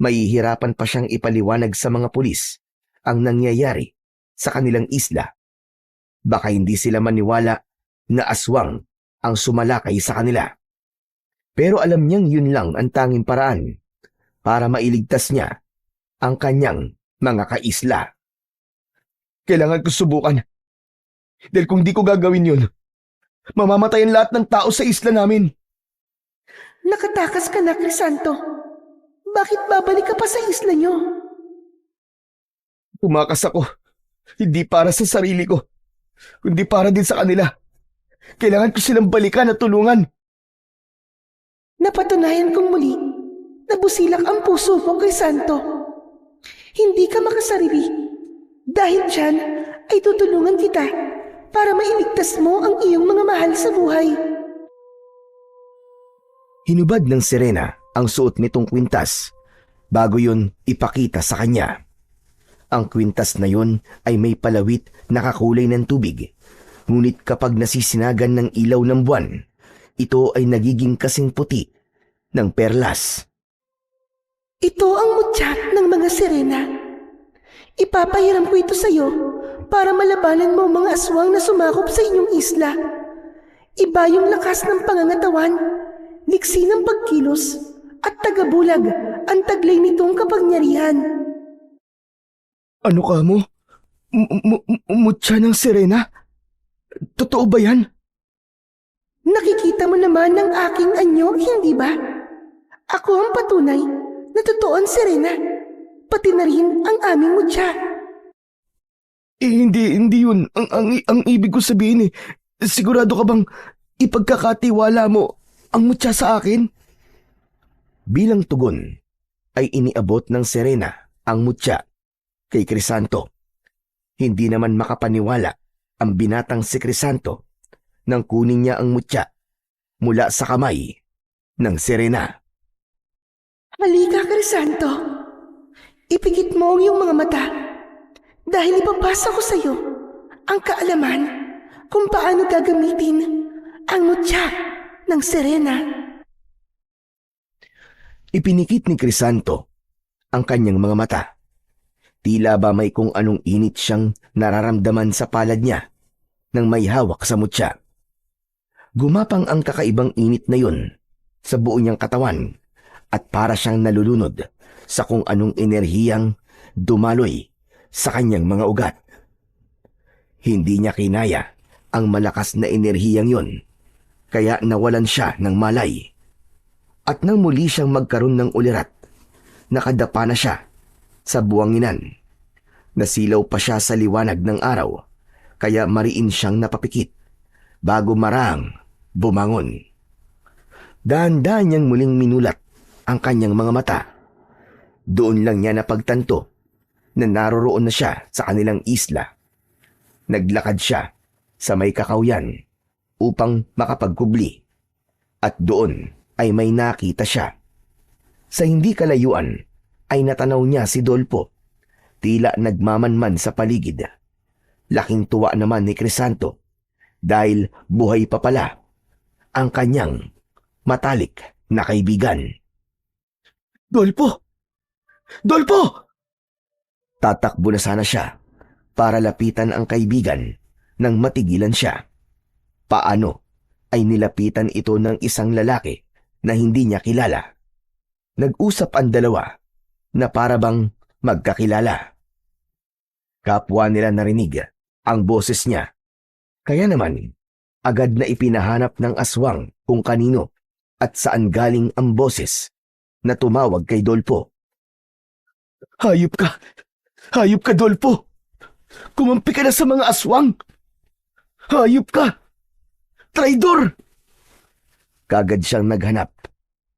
S1: Mahihirapan pa siyang ipaliwanag sa mga pulis ang nangyayari sa kanilang isla. Baka hindi sila maniwala na aswang ang sumalakay sa kanila. Pero alam niyang yun lang ang tanging paraan para mailigtas niya ang kanyang mga kaisla.
S2: Kailangan ko subukan. Dahil kung di ko gagawin yun, mamamatay ang lahat ng tao sa isla namin.
S3: Nakatakas ka na, Crisanto. Bakit babalik ka pa sa isla niyo?
S2: Tumakas ako. Hindi para sa sarili ko, kundi para din sa kanila. Kailangan ko silang balikan at tulungan.
S3: Napatunayan kong muli na busilak ang puso mo, Crisanto. Hindi ka makasarili. Dahil dyan ay tutulungan kita para mailigtas mo ang iyong mga mahal sa buhay.
S1: Hinubad ng Serena ang suot nitong kwintas bago yun ipakita sa kanya. Ang kwintas na yun ay may palawit na kakulay ng tubig. Ngunit kapag nasisinagan ng ilaw ng buwan, ito ay nagiging kasing puti ng perlas.
S3: Ito ang mutya ng mga Serena. Ipapahiram ko ito sa iyo para malabanan mo mga aswang na sumakop sa inyong isla. Iba yung lakas ng pangangatawan, liksi ng pagkilos, at tagabulag ang taglay nitong kapangyarihan.
S2: Ano ka mo? Mutya ng Serena? Totoo ba yan?
S3: Nakikita mo naman ang aking anyo, hindi ba? Ako ang patunay na totoo ang Serena, pati na rin ang aming mutya.
S2: Hindi yun. Ang ibig ko sabihin sigurado ka bang ipagkakatiwala mo ang mutya sa akin?
S1: Bilang tugon ay iniabot ng Serena ang mutya kay Crisanto. Hindi naman makapaniwala ang binatang si Crisanto nang kunin niya ang mutya mula sa kamay ng Serena.
S3: Halika, Crisanto. Ipikit mo ang iyong mga mata dahil ipapasa ko sa iyo ang kaalaman kung paano gagamitin ang mutya ng Serena.
S1: Ipinikit ni Crisanto ang kanyang mga mata. Tila ba may kung anong init siyang nararamdaman sa palad niya nang may hawak sa mutya. Gumapang ang kakaibang init na yun sa buo niyang katawan at para siyang nalulunod sa kung anong enerhiyang dumaloy sa kanyang mga ugat. Hindi niya kinaya ang malakas na enerhiyang yun, kaya nawalan siya ng malay. At nang muli siyang magkaroon ng ulirat, nakadapa na siya sa buwanginan. Nasilaw pa siya sa liwanag ng araw, kaya mariin siyang napapikit bago marang bumangon. Dahan-dahan niyang muling minulat ang kanyang mga mata. Doon lang niya napagtanto na naroroon na siya sa kanilang isla. Naglakad siya sa may kakawyan upang makapagkubli at doon ay may nakita siya. Sa hindi kalayuan ay natanaw niya si Dolpo, tila nagmamanman sa paligid. Laking tuwa naman ni Crisanto dahil buhay pa pala ang kanyang matalik na kaibigan.
S2: Dolpo! Dolpo!
S1: Tatakbo na sana siya para lapitan ang kaibigan nang matigilan siya. Paano ay nilapitan ito ng isang lalaki na hindi niya kilala. Nag-usap ang dalawa na para bang magkakilala. Kapwa nila narinig ang boses niya. Kaya naman, agad na ipinahanap ng aswang kung kanino at saan galing ang boses na tumawag kay Dolpo. Hayop ka! Hayop ka, Dolpo! Kumampi ka na sa mga aswang! Hayop ka! Traidor! Kagad siyang naghanap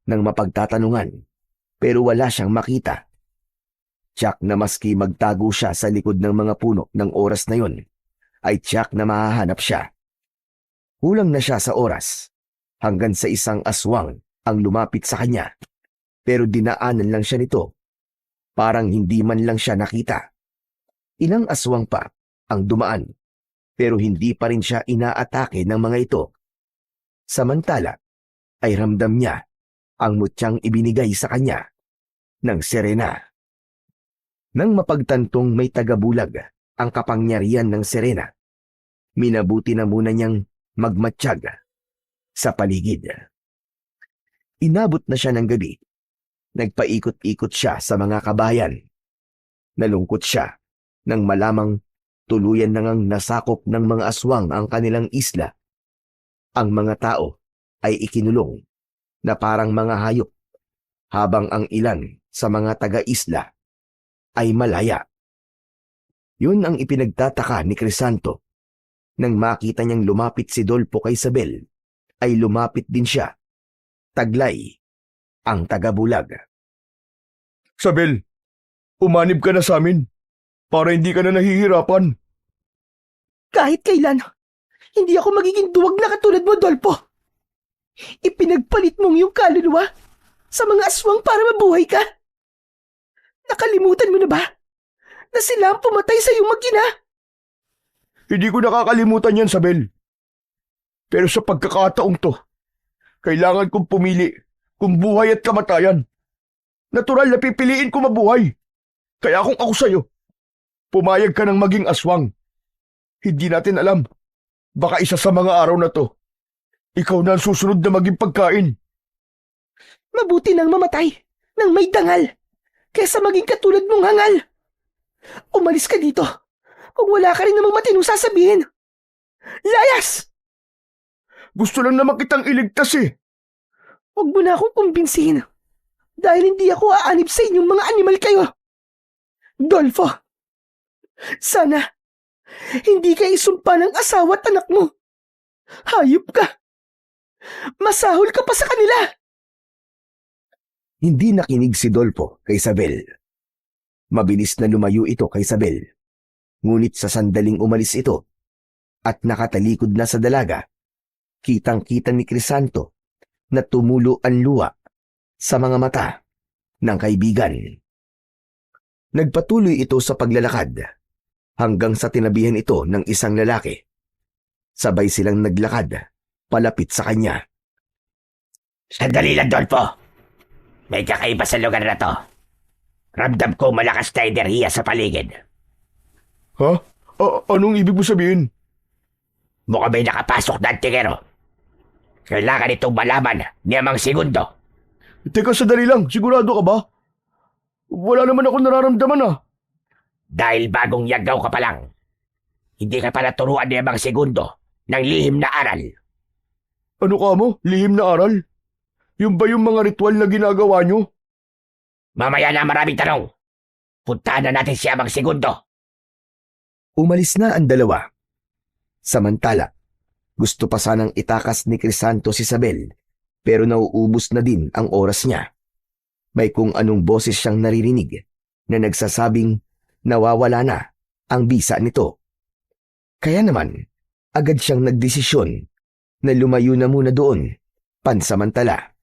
S1: ng mapagtatanungan pero wala siyang makita. Tiyak na maski magtago siya sa likod ng mga puno ng oras na yon, ay tiyak na mahahanap siya. Kulang na siya sa oras hanggang sa isang aswang ang lumapit sa kanya. Pero dinaanan lang siya nito. Parang hindi man lang siya nakita. Ilang aswang pa ang dumaan pero hindi pa rin siya inaatake ng mga ito. Samantala ay ramdam niya ang mutyang ibinigay sa kanya ng Serena. Nang mapagtantong may tagabulag ang kapangyarihan ng Serena, minabuti na muna niyang magmatsyag sa paligid. Inabot na siya ng gabi. Nagpaikot-ikot siya sa mga kabayan. Nalungkot siya nang malamang tuluyan na ngang nasakop ng mga aswang ang kanilang isla. Ang mga tao ay ikinulong na parang mga hayop habang ang ilan sa mga taga-isla ay malaya. Yun ang ipinagtataka ni Crisanto. Nang makita niyang lumapit si Dolpo kay Isabel, ay lumapit din siya. Taglay ang tagabulag.
S2: Isabel, umanib ka na sa amin para hindi ka na nahihirapan.
S3: Kahit kailan, hindi ako magiging duwag na katulad mo, Dolpo. Ipinagpalit mong iyong kaluluwa sa mga aswang para mabuhay ka. Nakalimutan mo na ba na sila ang pumatay sa iyong mag-ina?
S2: Hindi ko nakakalimutan yan, Isabel. Pero sa pagkakataong to, kailangan kong pumili kung buhay at kamatayan. Natural na pipiliin ko mabuhay. Kaya kung ako sa'yo, pumayag ka ng maging aswang. Hindi natin alam. Baka isa sa mga araw na to, ikaw na ang susunod na maging pagkain.
S3: Mabuti nang mamatay nang may dangal kaysa maging katulad mong hangal. Umalis ka dito kung wala ka rin namang matinong sasabihin. Layas!
S2: Gusto lang naman kitang iligtas eh.
S3: Huwag mo na akong kumbinsihin dahil hindi ako aanib sa inyong mga animal kayo. Dolfo, sana hindi ka isumpa ng asawa at anak mo. Hayop ka. Masahol ka pa sa kanila.
S1: Hindi nakinig si Dolpo kay Isabel. Mabilis na lumayo ito kay Isabel. Ngunit sa sandaling umalis ito at nakatalikod na sa dalaga, kitang-kita ni Crisanto na tumulo ang luha sa mga mata ng kaibigan. Nagpatuloy ito sa paglalakad hanggang sa tinabihan ito ng isang lalaki. Sabay silang naglakad palapit sa kanya.
S4: Sandali lang, Dolpo. May kakaiba sa lugar na to. Ramdam ko malakas na enerhiya sa paligid.
S2: Ha? Anong ibig mo sabihin?
S4: Mukhang may nakapasok na antingero. Kailangan itong malaman ni Amang Segundo.
S2: Teka, sandali lang. Sigurado ka ba? Wala naman ako nararamdaman ah.
S4: Dahil bagong yagaw ka pa lang. Hindi ka pa naturuan ni Amang Segundo ng lihim na aral.
S2: Ano ka mo? Lihim na aral? Yung ba yung mga ritual na ginagawa nyo?
S4: Mamaya na maraming tanong. Puntahan na natin si Amang Segundo.
S1: Umalis na ang dalawa. Samantala, gusto pa sanang itakas ni Crisanto si Isabel, pero nauubos na din ang oras niya. May kung anong boses siyang naririnig na nagsasabing nawawala na ang bisa nito. Kaya naman, agad siyang nagdesisyon na lumayo na muna doon, pansamantala.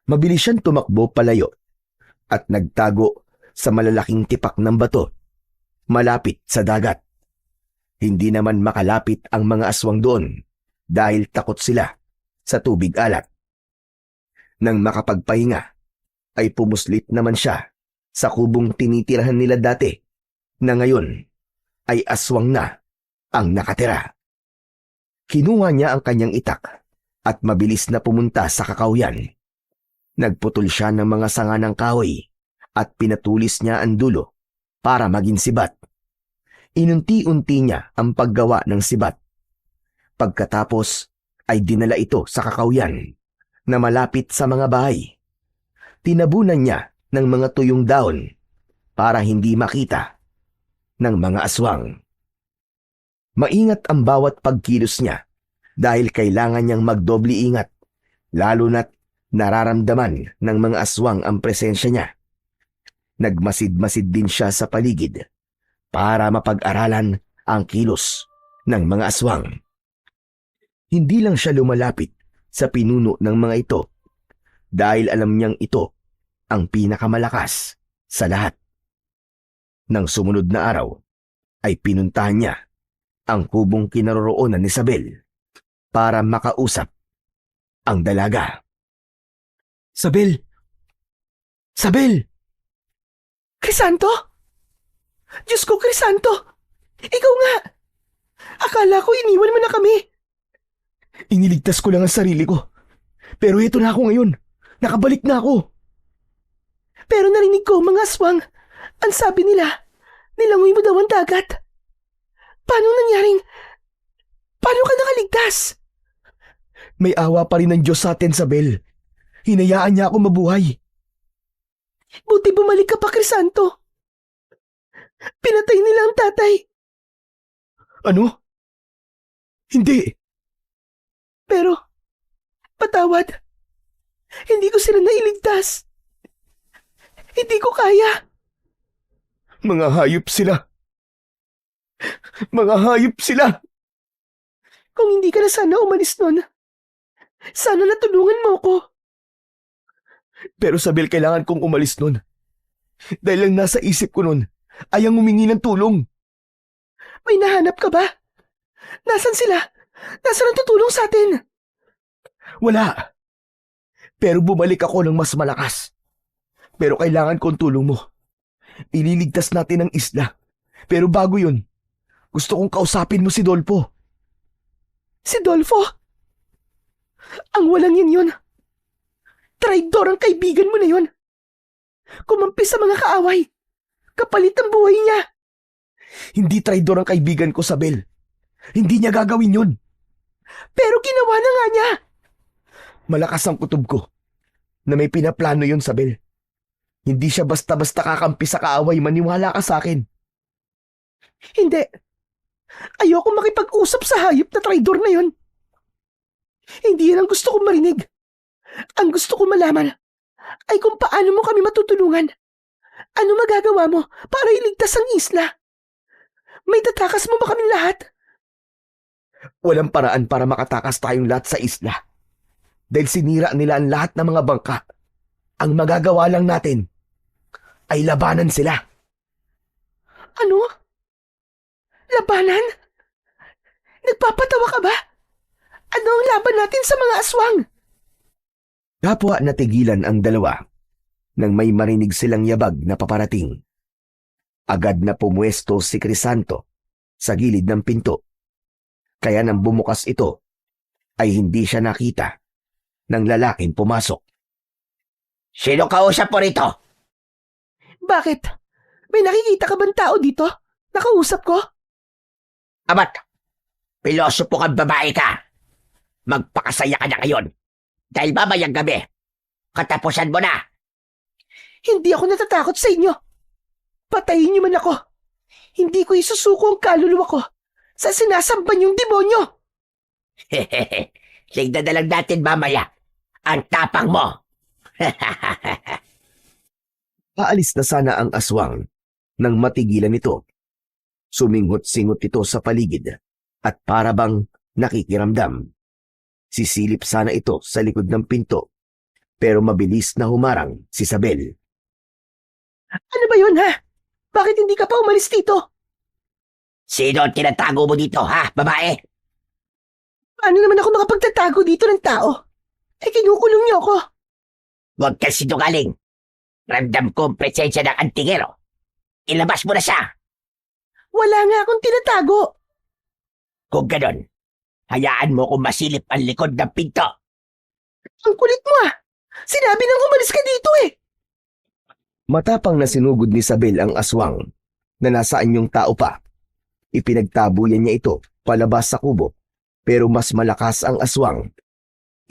S1: Mabilis siyang tumakbo palayo at nagtago sa malalaking tipak ng bato, malapit sa dagat. Hindi naman makalapit ang mga aswang doon dahil takot sila sa tubig alat. Nang makapagpahinga, ay pumuslit naman siya sa kubong tinitirahan nila dati na ngayon ay aswang na ang nakatira. Kinuha niya ang kanyang itak at mabilis na pumunta sa kakawyan. Nagputol siya ng mga sanga ng kahoy at pinatulis niya ang dulo para maging sibat. Inunti-unti niya ang paggawa ng sibat. Pagkatapos ay dinala ito sa kakawyan na malapit sa mga bahay. Tinabunan niya ng mga tuyong dahon para hindi makita ng mga aswang. Maingat ang bawat pagkilos niya dahil kailangan niyang magdoble ingat, lalo na't nararamdaman ng mga aswang ang presensya niya. Nagmasid-masid din siya sa paligid para mapag-aralan ang kilos ng mga aswang. Hindi lang siya lumalapit sa pinuno ng mga ito dahil alam niyang ito ang pinakamalakas sa lahat. Nang sumunod na araw ay pinuntahan niya ang kubong kinaroroonan ni Sabel para makausap ang dalaga. Sabel! Sabel!
S3: Crisanto? Diyos ko, Crisanto! Ikaw nga! Akala ko iniwan mo na kami.
S1: Iniligtas ko lang ang sarili ko. Pero ito na ako ngayon. Nakabalik na ako.
S3: Pero narinig ko, mga aswang, ang sabi nila, nilangoy mo daw ang dagat. Paano ka nakaligtas?
S1: May awa pa rin ng Diyos sa atin, Sabel. Hinayaan niya ako mabuhay.
S3: Buti bumalik ka pa, Crisanto. Pinatay nila ang tatay.
S1: Ano? Hindi.
S3: Pero, patawad. Hindi ko sila nailigtas. Hindi ko kaya.
S1: Mga hayop sila. Mga hayop sila.
S3: Kung hindi ka na sana umalis nun, sana natulungan mo ko.
S1: Pero Sabel, kailangan kong umalis nun. Dahil lang nasa isip ko nun ay ang humingi ng tulong.
S3: May nahanap ka ba? Nasaan sila? Nasaan ang tutulong sa atin?
S1: Wala. Pero bumalik ako ng mas malakas. Pero kailangan kong tulong mo. Ililigtas natin ang isla. Pero bago yun, gusto kong kausapin mo si Dolpo.
S3: Si Dolfo? Ang walang yun. Traidor ang kaibigan mo na yun. Kumampi sa mga kaaway. Kapalit ang buhay niya.
S1: Hindi traidor ang kaibigan ko, Sabel. Hindi niya gagawin yun.
S3: Pero ginawa na nga niya.
S1: Malakas ang kutob ko na may pinaplano yun, Sabel. Hindi siya basta-basta kakampi sa kaaway, maniwala ka sa akin.
S3: Hindi. Ayoko makipag-usap sa hayop na traidor na yun. Hindi yan ang gusto kong marinig. Ang gusto kong malaman ay kung paano mo kami matutulungan. Ano magagawa mo para iligtas ang isla? May tatakas mo ba kaming lahat?
S1: Walang paraan para makatakas tayong lahat sa isla. Dahil sinira nila ang lahat ng mga bangka. Ang magagawa lang natin ay labanan sila.
S3: Ano? Labanan? Nagpapatawa ka ba? Ano ang laban natin sa mga aswang?
S1: Kapwa natigilan ang dalawa nang may marinig silang yabag na paparating. Agad na pumuesto si Crisanto sa gilid ng pinto. Kaya nang bumukas ito, ay hindi siya nakita ng lalaking pumasok.
S4: Sino kausap mo rito?
S3: Bakit? May nakikita ka bang tao dito? Nakausap ko?
S4: Abat, pilosopo kang babae ka. Magpakasaya ka na ngayon. Dahil mamayang gabi, katapusan mo na.
S3: Hindi ako natatakot sa inyo. Patayin niyo man ako. Hindi ko isusuko ang kaluluwa ko sa sinasamba niyong demonyo.
S4: Hehehe, tignan na lang natin mamaya. Ang tapang mo.
S1: Paalis na sana ang aswang nang matigilan ito. Sumingot-singot ito sa paligid at para bang nakikiramdam. Sisilip sana ito sa likod ng pinto pero mabilis na humarang si Sabel.
S3: Ano ba yun, ha? Bakit hindi ka pa umalis dito?
S4: Sino ang tinatago mo dito, ha, babae?
S3: Paano naman ako makapagtatago dito ng tao? Kinukulong niyo ako.
S4: Huwag kang sinungaling. Ramdam ko ang presensya ng antingero. Ilabas mo na siya.
S3: Wala nga akong tinatago.
S4: Kung ganon, hayaan mo kung masilip ang likod ng pinto.
S3: Ang kulit mo, ah. Sinabi nang umalis ka dito eh!
S1: Matapang na sinugod ni Isabel ang aswang na nasa anyong tao pa. Ipinagtabuyan niya ito palabas sa kubo, pero mas malakas ang aswang.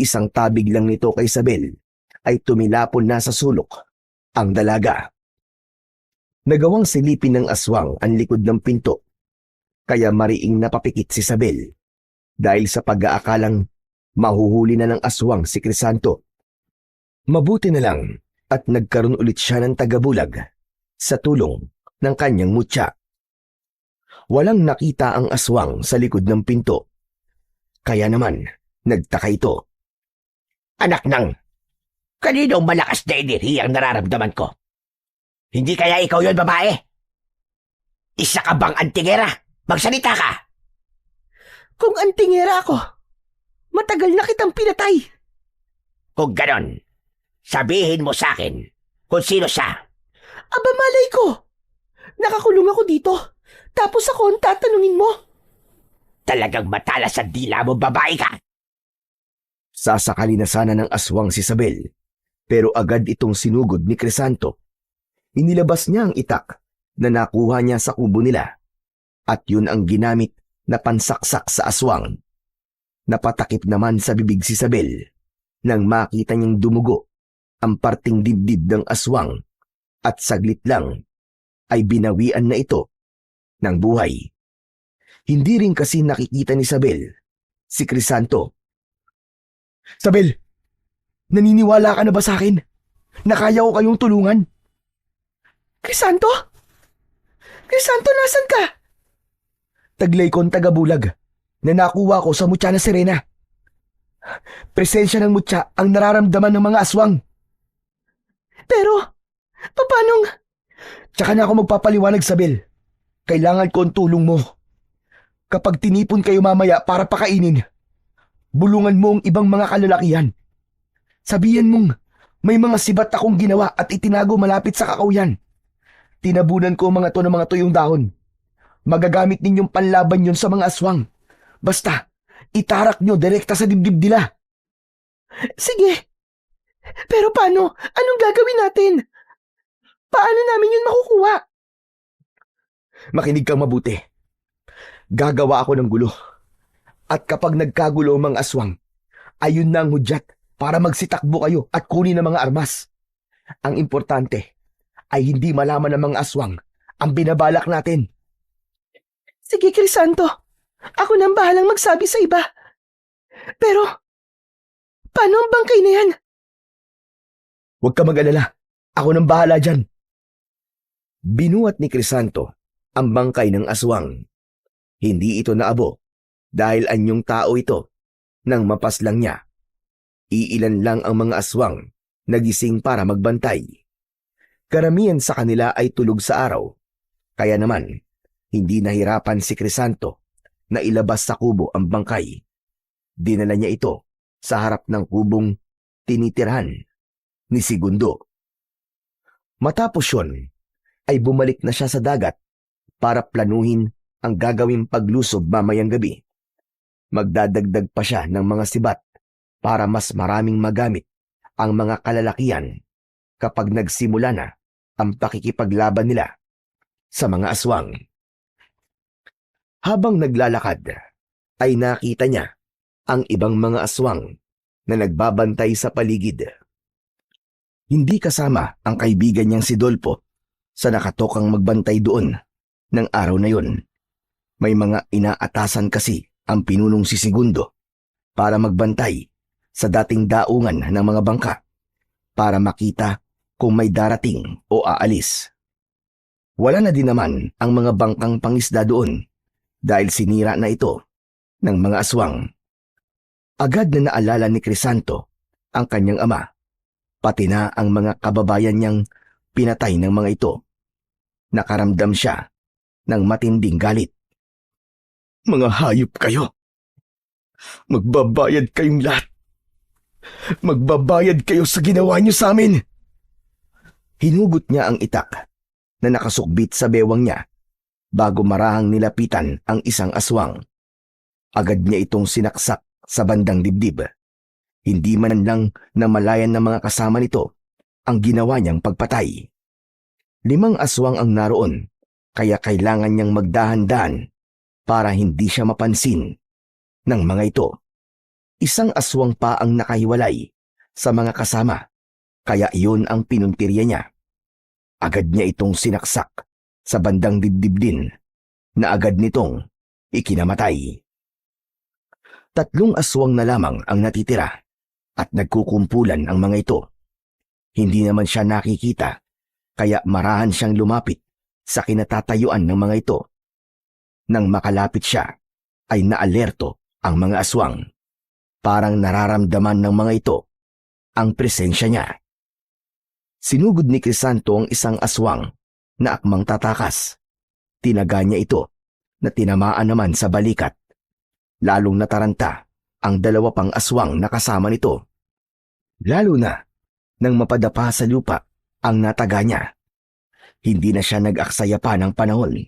S1: Isang tabig lang nito kay Isabel ay tumilapon na sa sulok ang dalaga. Nagawang silipin ng aswang ang likod ng pinto, kaya mariing napapikit si Isabel dahil sa pag-aakalang mahuhuli na ng aswang si Crisanto. Mabuti na lang at nagkaroon ulit siya ng tagabulag sa tulong ng kanyang mutya. Walang nakita ang aswang sa likod ng pinto, kaya naman nagtaka ito.
S4: Anak nang, kaninong malakas na enerhiya ang nararamdaman ko? Hindi kaya ikaw yon, babae? Isa ka bang antingera? Magsalita ka!
S3: Kung antingera ako, matagal na kitang pinatay.
S4: Kung ganon, sabihin mo sa akin kung sino siya.
S3: Aba malay ko! Nakakulong ako dito, tapos ako ang tatanungin mo.
S4: Talagang matalas ang dila mo, babae ka!
S1: Sasakali na sana ng aswang si Isabel, pero agad itong sinugod ni Crisanto. Inilabas niya ang itak na nakuha niya sa kubo nila, at yun ang ginamit na pansaksak sa aswang. Napatakip naman sa bibig si Isabel nang makita niyang dumugo ang parting dibdib ng aswang, at saglit lang ay binawian na ito ng buhay. Hindi rin kasi nakikita ni Isabel si Crisanto. Isabel, naniniwala ka na ba sa akin na kaya ko kayong tulungan?
S3: Crisanto? Crisanto, nasan ka?
S1: Taglay kong tagabulag na nakuha ko sa mutya na Serena. Presensya ng mutya ang nararamdaman ng mga aswang.
S3: Pero, papanong...
S1: Tsaka na ako magpapaliwanag, Isabel. Kailangan ko ang tulong mo. Kapag tinipon kayo mamaya para pakainin, bulungan mo ang ibang mga kalalakihan. Sabihan mong may mga sibat akong ginawa at itinago malapit sa kakauyan. Tinabunan ko ang mga to ng mga tuyong dahon. Magagamit ninyong panlaban yun sa mga aswang. Basta, itarak nyo direkta sa dibdib nila.
S3: Sige. Pero paano? Anong gagawin natin? Paano namin yun makukuha?
S1: Makinig kang mabuti. Gagawa ako ng gulo. At kapag nagkagulo ang mga aswang, ayun na ang hudyat para magsitakbo kayo at kunin ang mga armas. Ang importante ay hindi malaman ng mga aswang ang binabalak natin.
S3: Sige, Crisanto. Ako nang bahalang magsabi sa iba. Pero, paano ang bangkay na yan?
S1: Huwag ka mag-alala. Ako nang bahala dyan. Binuhat ni Crisanto ang bangkay ng aswang. Hindi ito naabo dahil anyong tao ito nang mapaslang niya. Iilan lang ang mga aswang nagising para magbantay. Karamihan sa kanila ay tulog sa araw. Kaya naman, hindi nahirapan si Crisanto na ilabas sa kubo ang bangkay. Dinala niya ito sa harap ng kubong tinitirhan ni Segundo. Matapos yun, ay bumalik na siya sa dagat para planuhin ang gagawing paglusob mamayang gabi. Magdadagdag pa siya ng mga sibat para mas maraming magamit ang mga kalalakihan kapag nagsimula na ang pakikipaglaban nila sa mga aswang. Habang naglalakad, ay nakita niya ang ibang mga aswang na nagbabantay sa paligid. Hindi kasama ang kaibigan niyang si Dolpo sa nakatokang magbantay doon ng araw na yun. May mga inaatasan kasi ang pinunong si Segundo para magbantay sa dating daungan ng mga bangka para makita kung may darating o aalis. Wala na din naman ang mga bangkang pangisda doon dahil sinira na ito ng mga aswang. Agad na naalala ni Crisanto ang kanyang ama, pati na ang mga kababayan niyang pinatay ng mga ito. Nakaramdam siya ng matinding galit. Mga hayop kayo! Magbabayad kayong lahat! Magbabayad kayo sa ginawa niyo sa amin! Hinugot niya ang itak na nakasukbit sa bewang niya bago marahang nilapitan ang isang aswang. Agad niya itong sinaksak sa bandang dibdib. Hindi man lang namalayan ng mga kasama nito ang ginawa niyang pagpatay. 5 aswang ang naroon, kaya kailangan niyang magdahan-dahan para hindi siya mapansin ng mga ito. 1 aswang pa ang nakahiwalay sa mga kasama, kaya iyon ang pinuntirya niya. Agad niya itong sinaksak sa bandang dibdib din, na agad nitong ikinamatay. 3 aswang na lamang ang natitira at nagkukumpulan ang mga ito. Hindi naman siya nakikita, kaya marahan siyang lumapit sa kinatatayuan ng mga ito. Nang makalapit siya, ay naalerto ang mga aswang. Parang nararamdaman ng mga ito ang presensya niya. Sinugod ni Crisanto ang 1 aswang na akmang tatakas. Tinaga niya ito na tinamaan naman sa balikat. Lalong nataranta ang 2 pang aswang na kasama nito. Lalo na nang mapadapa sa lupa ang nataga niya. Hindi na siya nag-aksaya pa ng panahon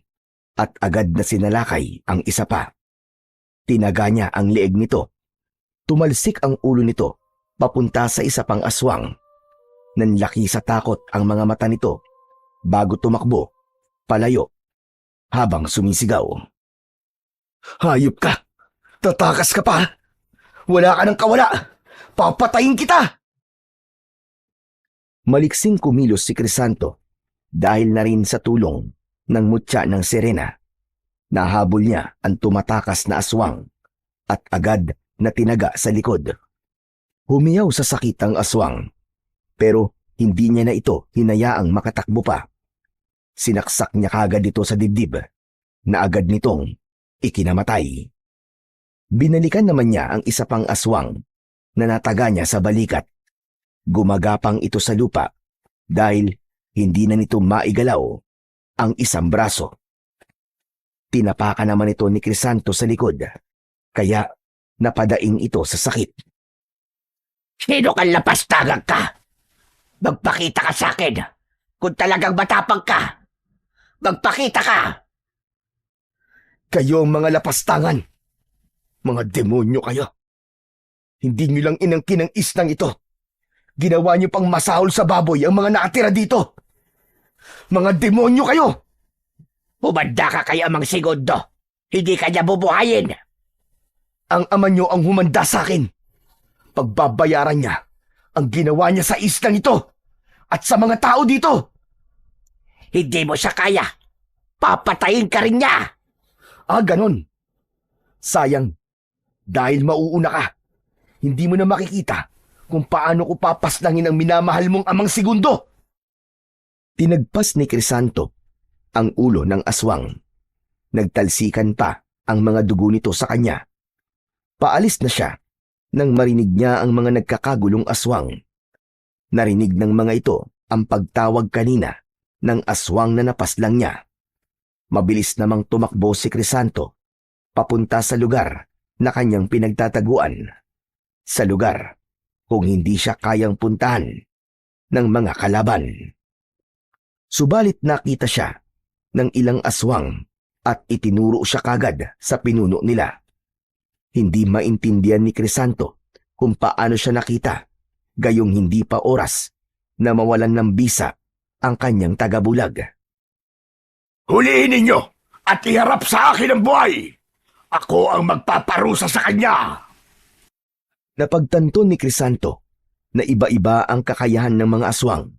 S1: at agad na sinalakay ang isa pa. Tinaga niya ang leeg nito. Tumalsik ang ulo nito papunta sa 1 pang aswang. Nanlaki sa takot ang mga mata nito bago tumakbo, palayo, habang sumisigaw. "Hayop ka! Tatakas ka pa! Wala ka ng kawala! Papatayin kita!" Maliksing kumilos si Crisanto dahil na rin sa tulong ng mutya ng sirena. Nahabol niya ang tumatakas na aswang at agad na tinaga sa likod. Humiyaw sa sakit ang aswang, pero hindi niya na ito hinayaang makatakbo pa. Sinaksak niya kagad ito sa dibdib na agad nitong ikinamatay. Binalikan naman niya ang 1 pang aswang na nataga niya sa balikat. Gumagapang ito sa lupa dahil hindi na nito maigalaw ang 1 braso. Tinapakan naman ito ni Crisanto sa likod, kaya napadaing ito sa sakit.
S4: Sino kang lapastagag ka? Magpakita ka sa akin kung talagang matapang ka. Magpakita ka!
S1: Kayo ang mga lapastangan. Mga demonyo kayo. Hindi nyo lang inangkin ang islang ito. Ginawa nyo pang masahol sa baboy ang mga nakatira dito. Mga demonyo kayo!
S4: Humanda ka kay Amang Segundo. Hindi ka niya bubuhayin.
S1: Ang ama nyo ang humanda sa akin. Pagbabayaran niya ang ginawa niya sa islang ito at sa mga tao dito.
S4: Hindi mo siya kaya. Papatayin ka rin niya.
S1: Ganon. Sayang, dahil mauuna ka, hindi mo na makikita kung paano ko papaslangin ang minamahal mong Amang Segundo. Tinagpas ni Crisanto ang ulo ng aswang. Nagtalsikan pa ang mga dugo nito sa kanya. Paalis na siya nang marinig niya ang mga nagkakagulong aswang. Narinig ng mga ito ang pagtawag kanina ng aswang na napaslang niya. Mabilis namang tumakbo si Crisanto papunta sa lugar na kanyang pinagtataguan. Sa lugar kung hindi siya kayang puntahan ng mga kalaban. Subalit nakita siya ng ilang aswang at itinuro siya kagad sa pinuno nila. Hindi maintindihan ni Crisanto kung paano siya nakita, gayong hindi pa oras na mawalan ng bisa ang kanyang tagabulag.
S2: Hulihin ninyo at iharap sa akin ang buhay! Ako ang magpaparusa sa kanya!
S1: Napagtanto ni Crisanto na iba-iba ang kakayahan ng mga aswang.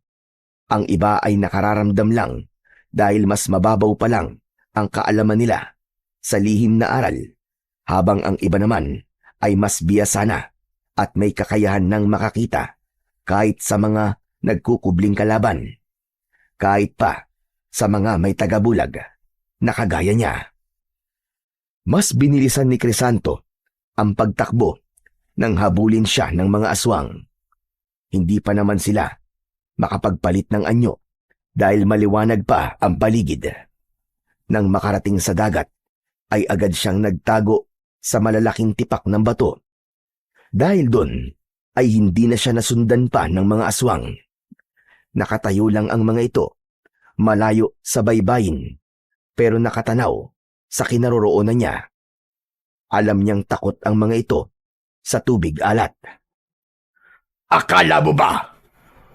S1: Ang iba ay nakararamdam lang dahil mas mababaw pa lang ang kaalaman nila sa lihim na aral, habang ang iba naman ay mas biyasa na at may kakayahan ng makakita kahit sa mga nagkukubling kalaban, kahit pa sa mga may tagabulag na kagaya niya. Mas binilisan ni Crisanto ang pagtakbo nang habulin siya ng mga aswang. Hindi pa naman sila makapagpalit ng anyo dahil maliwanag pa ang paligid. Nang makarating sa dagat, ay agad siyang nagtago sa malalaking tipak ng bato. Dahil doon, ay hindi na siya nasundan pa ng mga aswang. Nakatayo lang ang mga ito, malayo sa baybayin, pero nakatanaw sa kinaroroonan niya. Alam niyang takot ang mga ito sa tubig alat.
S2: Akala mo ba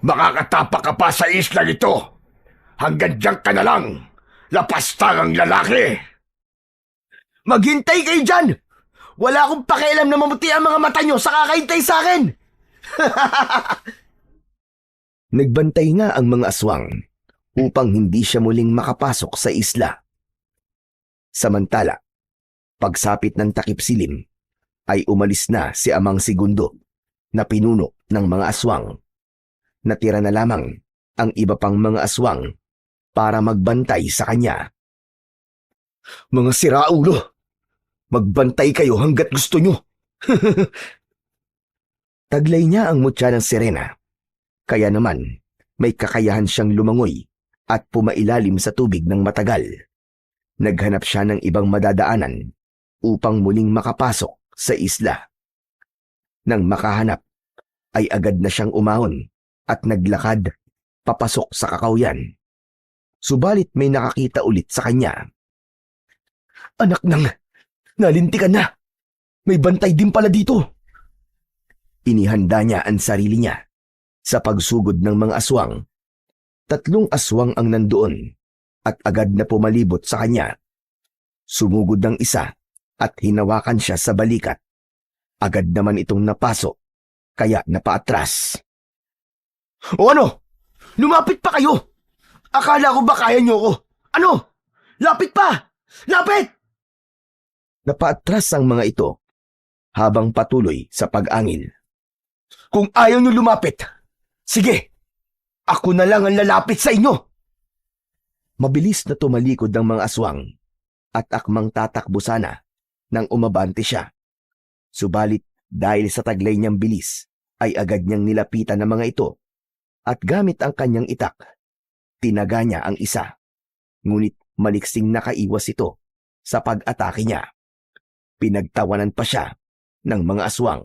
S2: makakatapak ka pa sa isla nito? Hanggang diyan ka na lang, lapastangang lalaki!
S1: Maghintay kayo dyan! Wala akong pakialam na mamuti ang mga mata nyo sa kakahintay sa akin! Nagbantay nga ang mga aswang upang hindi siya muling makapasok sa isla. Samantala, pagsapit ng takip silim, ay umalis na si Amang Segundo na pinuno ng mga aswang. Natira na lamang ang iba pang mga aswang para magbantay sa kanya. Mga siraulo! Magbantay kayo hanggat gusto nyo! Taglay niya ang mutya ng sirena. Kaya naman, may kakayahan siyang lumangoy at pumailalim sa tubig ng matagal. Naghanap siya ng ibang madadaanan upang muling makapasok sa isla. Nang makahanap, ay agad na siyang umahon at naglakad papasok sa kakawyan. Subalit may nakakita ulit sa kanya. Anak nang, nalintikan na! May bantay din pala dito! Inihanda niya ang sarili niya sa pagsugod ng mga aswang. 3 aswang ang nandoon at agad na pumalibot sa kanya. Sumugod ng isa at hinawakan siya sa balikat. Agad naman itong napasok, kaya napaatras. O ano? Lumapit pa kayo! Akala ko ba kaya niyo ko? Ano? Lapit pa! Lapit! Napaatras ang mga ito habang patuloy sa pag-angil. Kung ayaw niyo lumapit, sige, ako na lang ang lalapit sa inyo. Mabilis na tumalikod ang mga aswang at akmang tatakbo sana nang umabante siya. Subalit dahil sa taglay niyang bilis ay agad niyang nilapitan ng mga ito at gamit ang kanyang itak, tinaga niya ang isa. Ngunit maliksing nakaiwas ito sa pag-atake niya. Pinagtawanan pa siya ng mga aswang.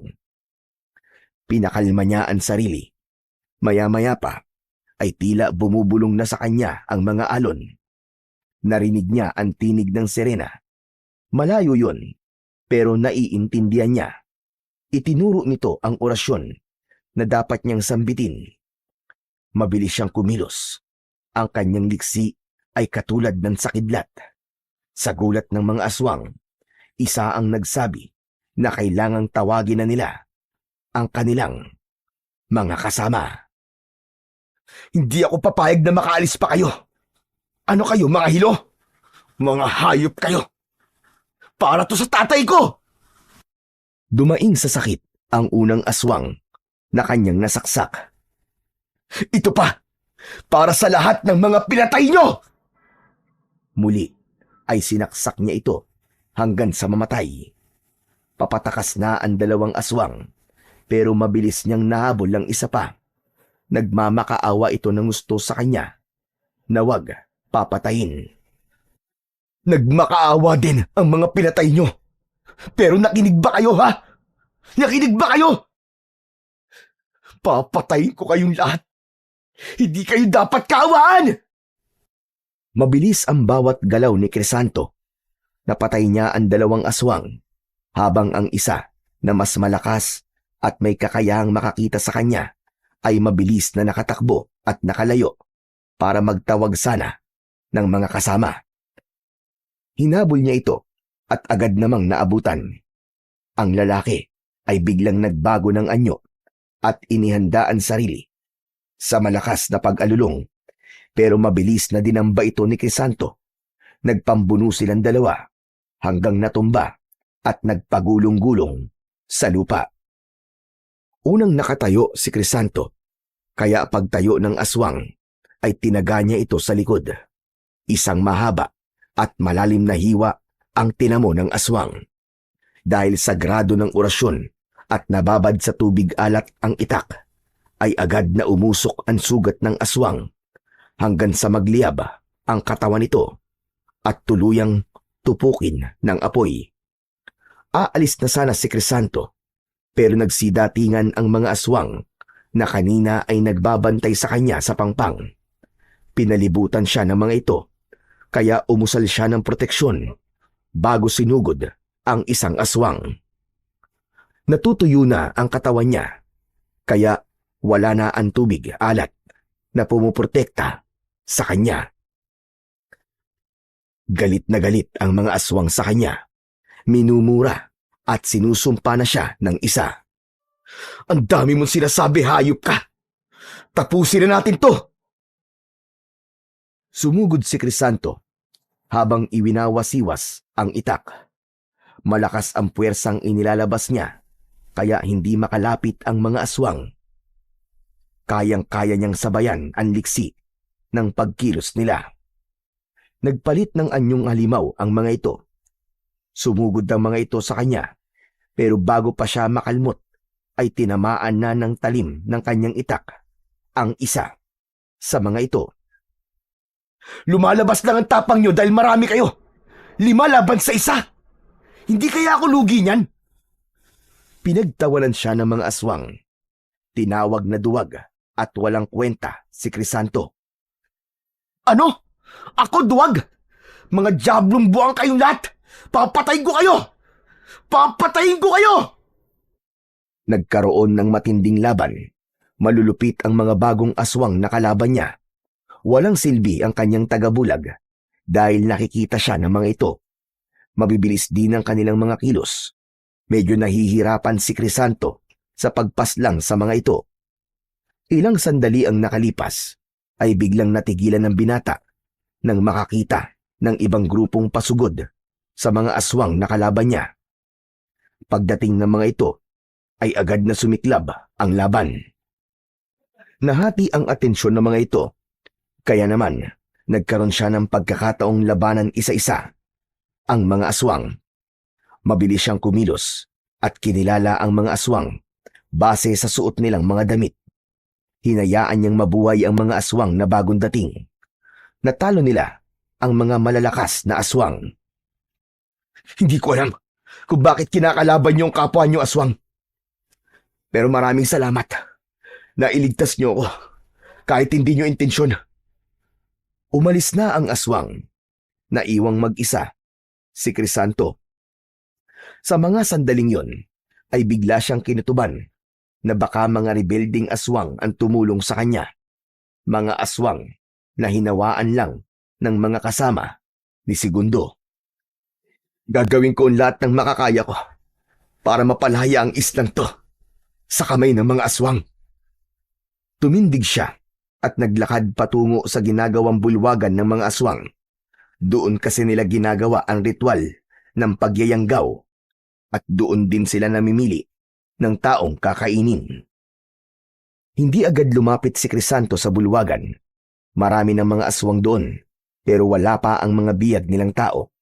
S1: Pinakalma niya ang sarili. Maya-maya pa ay tila bumubulong na sa kanya ang mga alon. Narinig niya ang tinig ng sirena. Malayo yun, pero naiintindihan niya. Itinuro nito ang orasyon na dapat niyang sambitin. Mabilis siyang kumilos. Ang kanyang liksi ay katulad ng sakidlat. Sa gulat ng mga aswang, isa ang nagsabi na kailangang tawagin na nila ang kanilang mga kasama. Hindi ako papayag na makaalis pa kayo. Ano kayo, mga hilo? Mga hayop kayo. Para to sa tatay ko! Dumaing sa sakit ang unang aswang na kanyang nasaksak. Ito pa! Para sa lahat ng mga pinatay nyo! Muli ay sinaksak niya ito hanggang sa mamatay. Papatakas na ang 2 aswang, pero mabilis niyang nahabol ang isa pa. Nagmamakaawa ito ng gusto sa kanya na wag papatayin. Nagmakaawa din ang mga pinatay nyo. Pero nakinig ba kayo, ha? Nakinig ba kayo? Papatayin ko kayong lahat. Hindi kayo dapat kaawaan! Mabilis ang bawat galaw ni Crisanto. Napatay niya ang 2 aswang, habang ang isa na mas malakas at may kakayahang makakita sa kanya ay mabilis na nakatakbo at nakalayo para magtawag sana ng mga kasama. Hinabol niya ito at agad namang naabutan. Ang lalaki ay biglang nagbago ng anyo at inihanda ang sarili sa malakas na pag-alulong, pero mabilis na dinamba ito ni Crisanto. Nagpambuno silang 2 hanggang natumba at nagpagulong-gulong sa lupa. Unang nakatayo si Crisanto, kaya pagtayo ng aswang ay tinaga niya ito sa likod. Isang mahaba at malalim na hiwa ang tinamo ng aswang. Dahil sagrado ng orasyon at nababad sa tubig alat ang itak, ay agad na umusok ang sugat ng aswang hanggang sa magliyab ang katawan nito at tuluyang tupukin ng apoy. Aalis na sana si Crisanto, pero nagsidatingan ang mga aswang na kanina ay nagbabantay sa kanya sa pangpang. Pinalibutan siya ng mga ito, kaya umusal siya ng proteksyon bago sinugod ang isang aswang. Natutuyo na ang katawan niya, kaya Wala na ang tubig, alat, na pumuprotekta sa kanya. Galit na galit ang mga aswang sa kanya. Minumura at sinusumpa na siya ng isa. Ang dami mong sinasabi, hayop ka! Tapusin na natin to! Sumugod si Crisanto habang iwinawasiwas ang itak. Malakas ang puwersang inilalabas niya, kaya hindi makalapit ang mga aswang. Kayang-kaya niyang sabayan ang liksi ng pagkilos nila. Nagpalit ng anyong halimaw ang mga ito. Sumugod ang mga ito sa kanya, pero bago pa siya makalmot, ay tinamaan na ng talim ng kanyang itak ang isa sa mga ito. Lumalabas lang ang tapang niyo dahil marami kayo. 5 laban sa isa. Hindi kaya ako lugi niyan? Pinagtawanan siya ng mga aswang. Tinawag na duwag at walang kwenta si Crisanto. Ano? Ako duwag? Mga diablong buwang kayong lahat! Papatayin ko kayo! Papatayin ko kayo! Nagkaroon ng matinding laban. Malulupit ang mga bagong aswang na kalaban niya. Walang silbi ang kanyang tagabulag dahil nakikita siya ng mga ito. Mabibilis din ang kanilang mga kilos. Medyo nahihirapan si Crisanto sa pagpaslang sa mga ito. Ilang sandali ang nakalipas ay biglang natigilan ng binata nang makakita ng ibang grupong pasugod sa mga aswang na kalaban niya. Pagdating ng mga ito, ay agad na sumiklab ang laban. Nahati ang atensyon ng mga ito, kaya naman nagkaroon siya ng pagkakataong labanan isa-isa ang mga aswang. Mabilis siyang kumilos at kinilala ang mga aswang base sa suot nilang mga damit. Hinayaan niyang mabuhay ang mga aswang na bagong dating. Natalo nila ang mga malalakas na aswang. Hindi ko alam kung bakit kinakalaban niyo ang kapwa niyo aswang. Pero maraming salamat. Nailigtas niyo ako kahit hindi niyo intensyon. Umalis na ang aswang. Naiwang mag-isa si Crisanto. Sa mga sandaling yon ay bigla siyang kinutuban na baka mga rebelding aswang ang tumulong sa kanya. Mga aswang na hinawaan lang ng mga kasama ni Segundo. Gagawin ko ang lahat ng makakaya ko para mapalaya ang islang to sa kamay ng mga aswang. Tumindig siya at naglakad patungo sa ginagawang bulwagan ng mga aswang. Doon kasi nila ginagawa ang ritual ng pagyayanggaw at doon din sila namimili ng taong kakainin. Hindi agad lumapit si Crisanto sa bulwagan. Marami ng mga aswang doon, pero wala pa ang mga biyag nilang tao.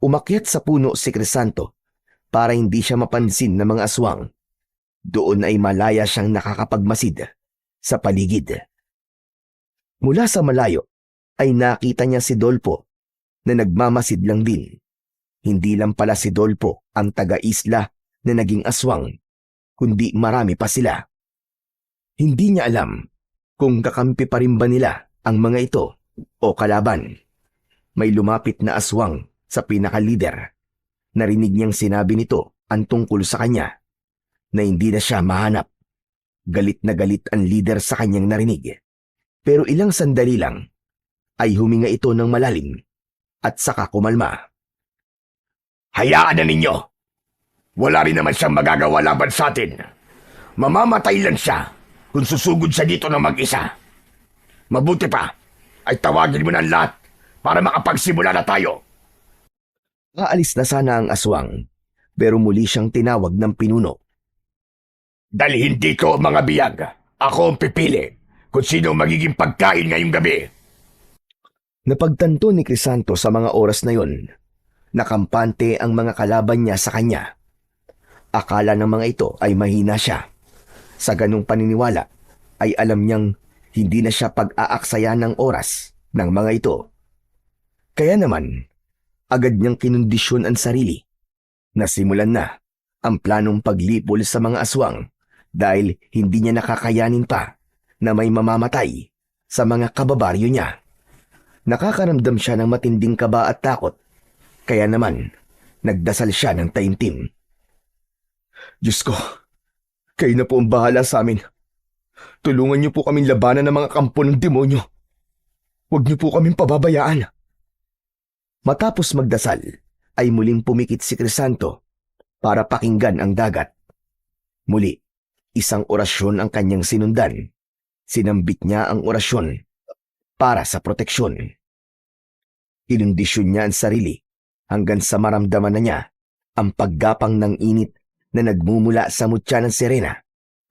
S1: Umakyat sa puno si Crisanto para hindi siya mapansin ng mga aswang. Doon ay malaya siyang nakakapagmasid sa paligid. Mula sa malayo ay nakita niya si Dolpo na nagmamasid lang din. Hindi lang pala si Dolpo ang taga-isla na naging aswang, kundi marami pa sila. Hindi niya alam kung kakampi pa rin ba nila ang mga ito o kalaban. May lumapit na aswang sa pinaka-leader. Narinig niyang sinabi nito ang tungkol sa kanya na hindi na siya mahanap. Galit na galit ang leader sa kanyang narinig. Pero ilang sandali lang ay huminga ito ng malalim at saka kumalma.
S2: Hayaan na ninyo. Wala rin naman siyang magagawa laban sa atin. Mamamatay lang siya kung susugod siya dito ng mag-isa. Mabuti pa ay tawagin mo ng lahat para makapagsimula na tayo.
S1: Aalis na sana ang aswang, pero muli siyang tinawag ng pinuno.
S2: Dalhin dito mga biyag. Ako ang pipili kung sino ang magiging pagkain ngayong gabi.
S1: Napagtanto ni Crisanto sa mga oras na yon, nakampante ang mga kalaban niya sa kanya. Akala ng mga ito ay mahina siya. Sa ganung paniniwala ay alam niyang hindi na siya pag-aaksaya ng oras ng mga ito. Kaya naman, agad niyang kinondisyon ang sarili. Nasimulan na ang planong paglipol sa mga aswang dahil hindi niya nakakayanin pa na may mamamatay sa mga kababaryo niya. Nakakaramdam siya ng matinding kaba at takot, kaya naman nagdasal siya ng taimtim. Diyos ko, kayo na po ang bahala sa amin.
S2: Tulungan niyo po kaming labanan ng mga kampo ng demonyo. Huwag niyo po kaming pababayaan.
S1: Matapos magdasal, ay muling pumikit si Crisanto para pakinggan ang dagat. Muli, isang orasyon ang kanyang sinundan. Sinambit niya ang orasyon para sa proteksyon. Inundisyon niya ang sarili hanggang sa maramdaman na niya ang paggapang ng init na nagmumula sa mutya ng sirena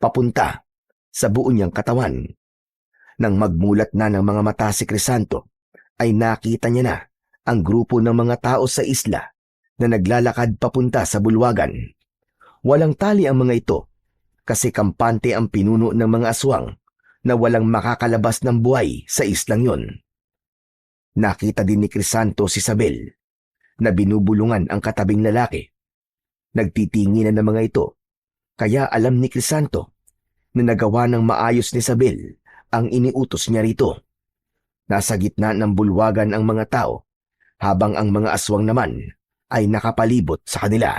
S1: papunta sa buo niyang katawan. Nang magmulat na ng mga mata si Crisanto, ay nakita niya na ang grupo ng mga tao sa isla na naglalakad papunta sa bulwagan. Walang tali ang mga ito kasi kampante ang pinuno ng mga aswang na walang makakalabas ng buhay sa islang yon. Nakita din ni Crisanto si Sabel na binubulungan ang katabing lalaki. Nagtitinginan ng mga ito, kaya alam ni Crisanto na nagawa ng maayos ni Sabel ang iniutos niya rito. Nasa gitna ng bulwagan ang mga tao, habang ang mga aswang naman ay nakapalibot sa kanila.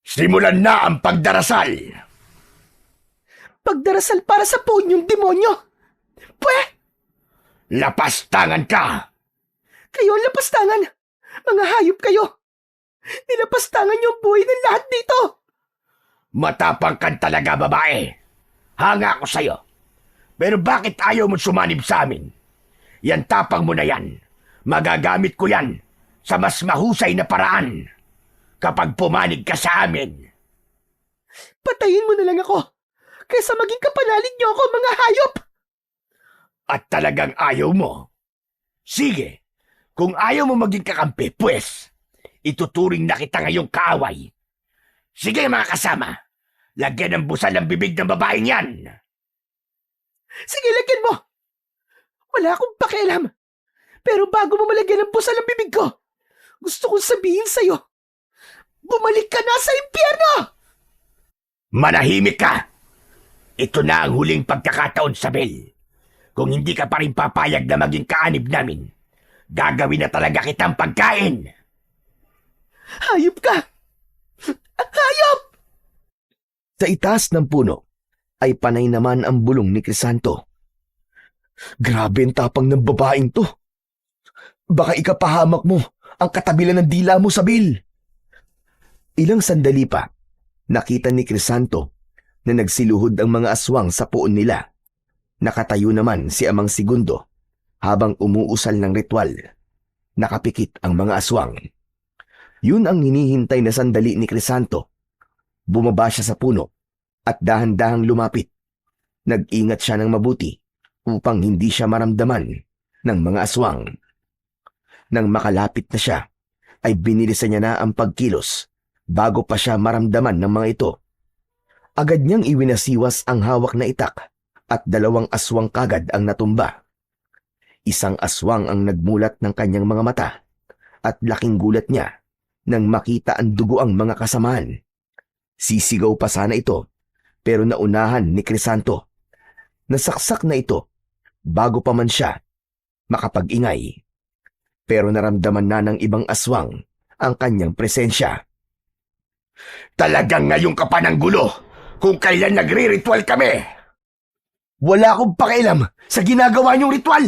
S2: Simulan na ang pagdarasal!
S3: Pagdarasal para sa punyong demonyo! Pwe!
S2: Lapastangan ka!
S3: Kayo ang lapastangan! Mga hayop kayo! Nilapastangan niyo ang buhay ng lahat dito!
S2: Matapang ka talaga, babae. Hanga ako sa'yo. Pero bakit ayaw mo sumanib sa amin? Yan tapang mo na yan. Magagamit ko yan sa mas mahusay na paraan kapag pumanig ka sa amin.
S3: Patayin mo na lang ako! Kaysa maging kapanalig niyo ako, mga hayop!
S2: At talagang ayaw mo? Sige, kung ayaw mo maging kakampi, pues, ituturing na kita ngayong kaaway. Sige mga kasama, lagyan ng busal ang bibig ng babaeng yan.
S3: Sige, lagyan mo! Wala akong pakialam. Pero bago mo malagyan ng busal ang bibig ko, gusto kong sabihin sa'yo, bumalik ka na sa impyerno!
S2: Manahimik ka! Ito na ang huling pagkakataon, Sabel. Kung hindi ka pa rin papayag na maging kaanib namin, gagawin na talaga kitang pagkain.
S3: Hayop ka! Hayop!
S1: Sa itaas ng puno, ay panay naman ang bulong ni Crisanto. Grabe ang tapang ng babaeng to. Baka ikapahamak mo ang katabilan ng dila mo, Sabel. Ilang sandali pa, nakita ni Crisanto na nagsiluhod ang mga aswang sa puon nila. Nakatayo naman si Amang Segundo habang umuusal ng ritual. Nakapikit ang mga aswang. Yun ang hinihintay na sandali ni Crisanto. Bumaba siya sa puno at dahan-dahang lumapit. Nag-ingat siya ng mabuti upang hindi siya maramdaman ng mga aswang. Nang makalapit na siya, ay binilisan niya na ang pagkilos bago pa siya maramdaman ng mga ito. Agad niyang iwinasiwas ang hawak na itak at 2 aswang kagad ang natumba. Isang aswang ang nagmulat ng kanyang mga mata at laking gulat niya nang makita ang dugoang mga kasamahan. Sisigaw pa sana ito pero naunahan ni Crisanto. Nasaksak na ito bago pa man siya makapag-ingay. Pero naramdaman na ng ibang aswang ang kanyang presensya.
S2: Talagang ngayon ka pa ng gulo kung kailan nagre-ritual kami.
S1: Wala akong pakialam sa ginagawa niyong ritual.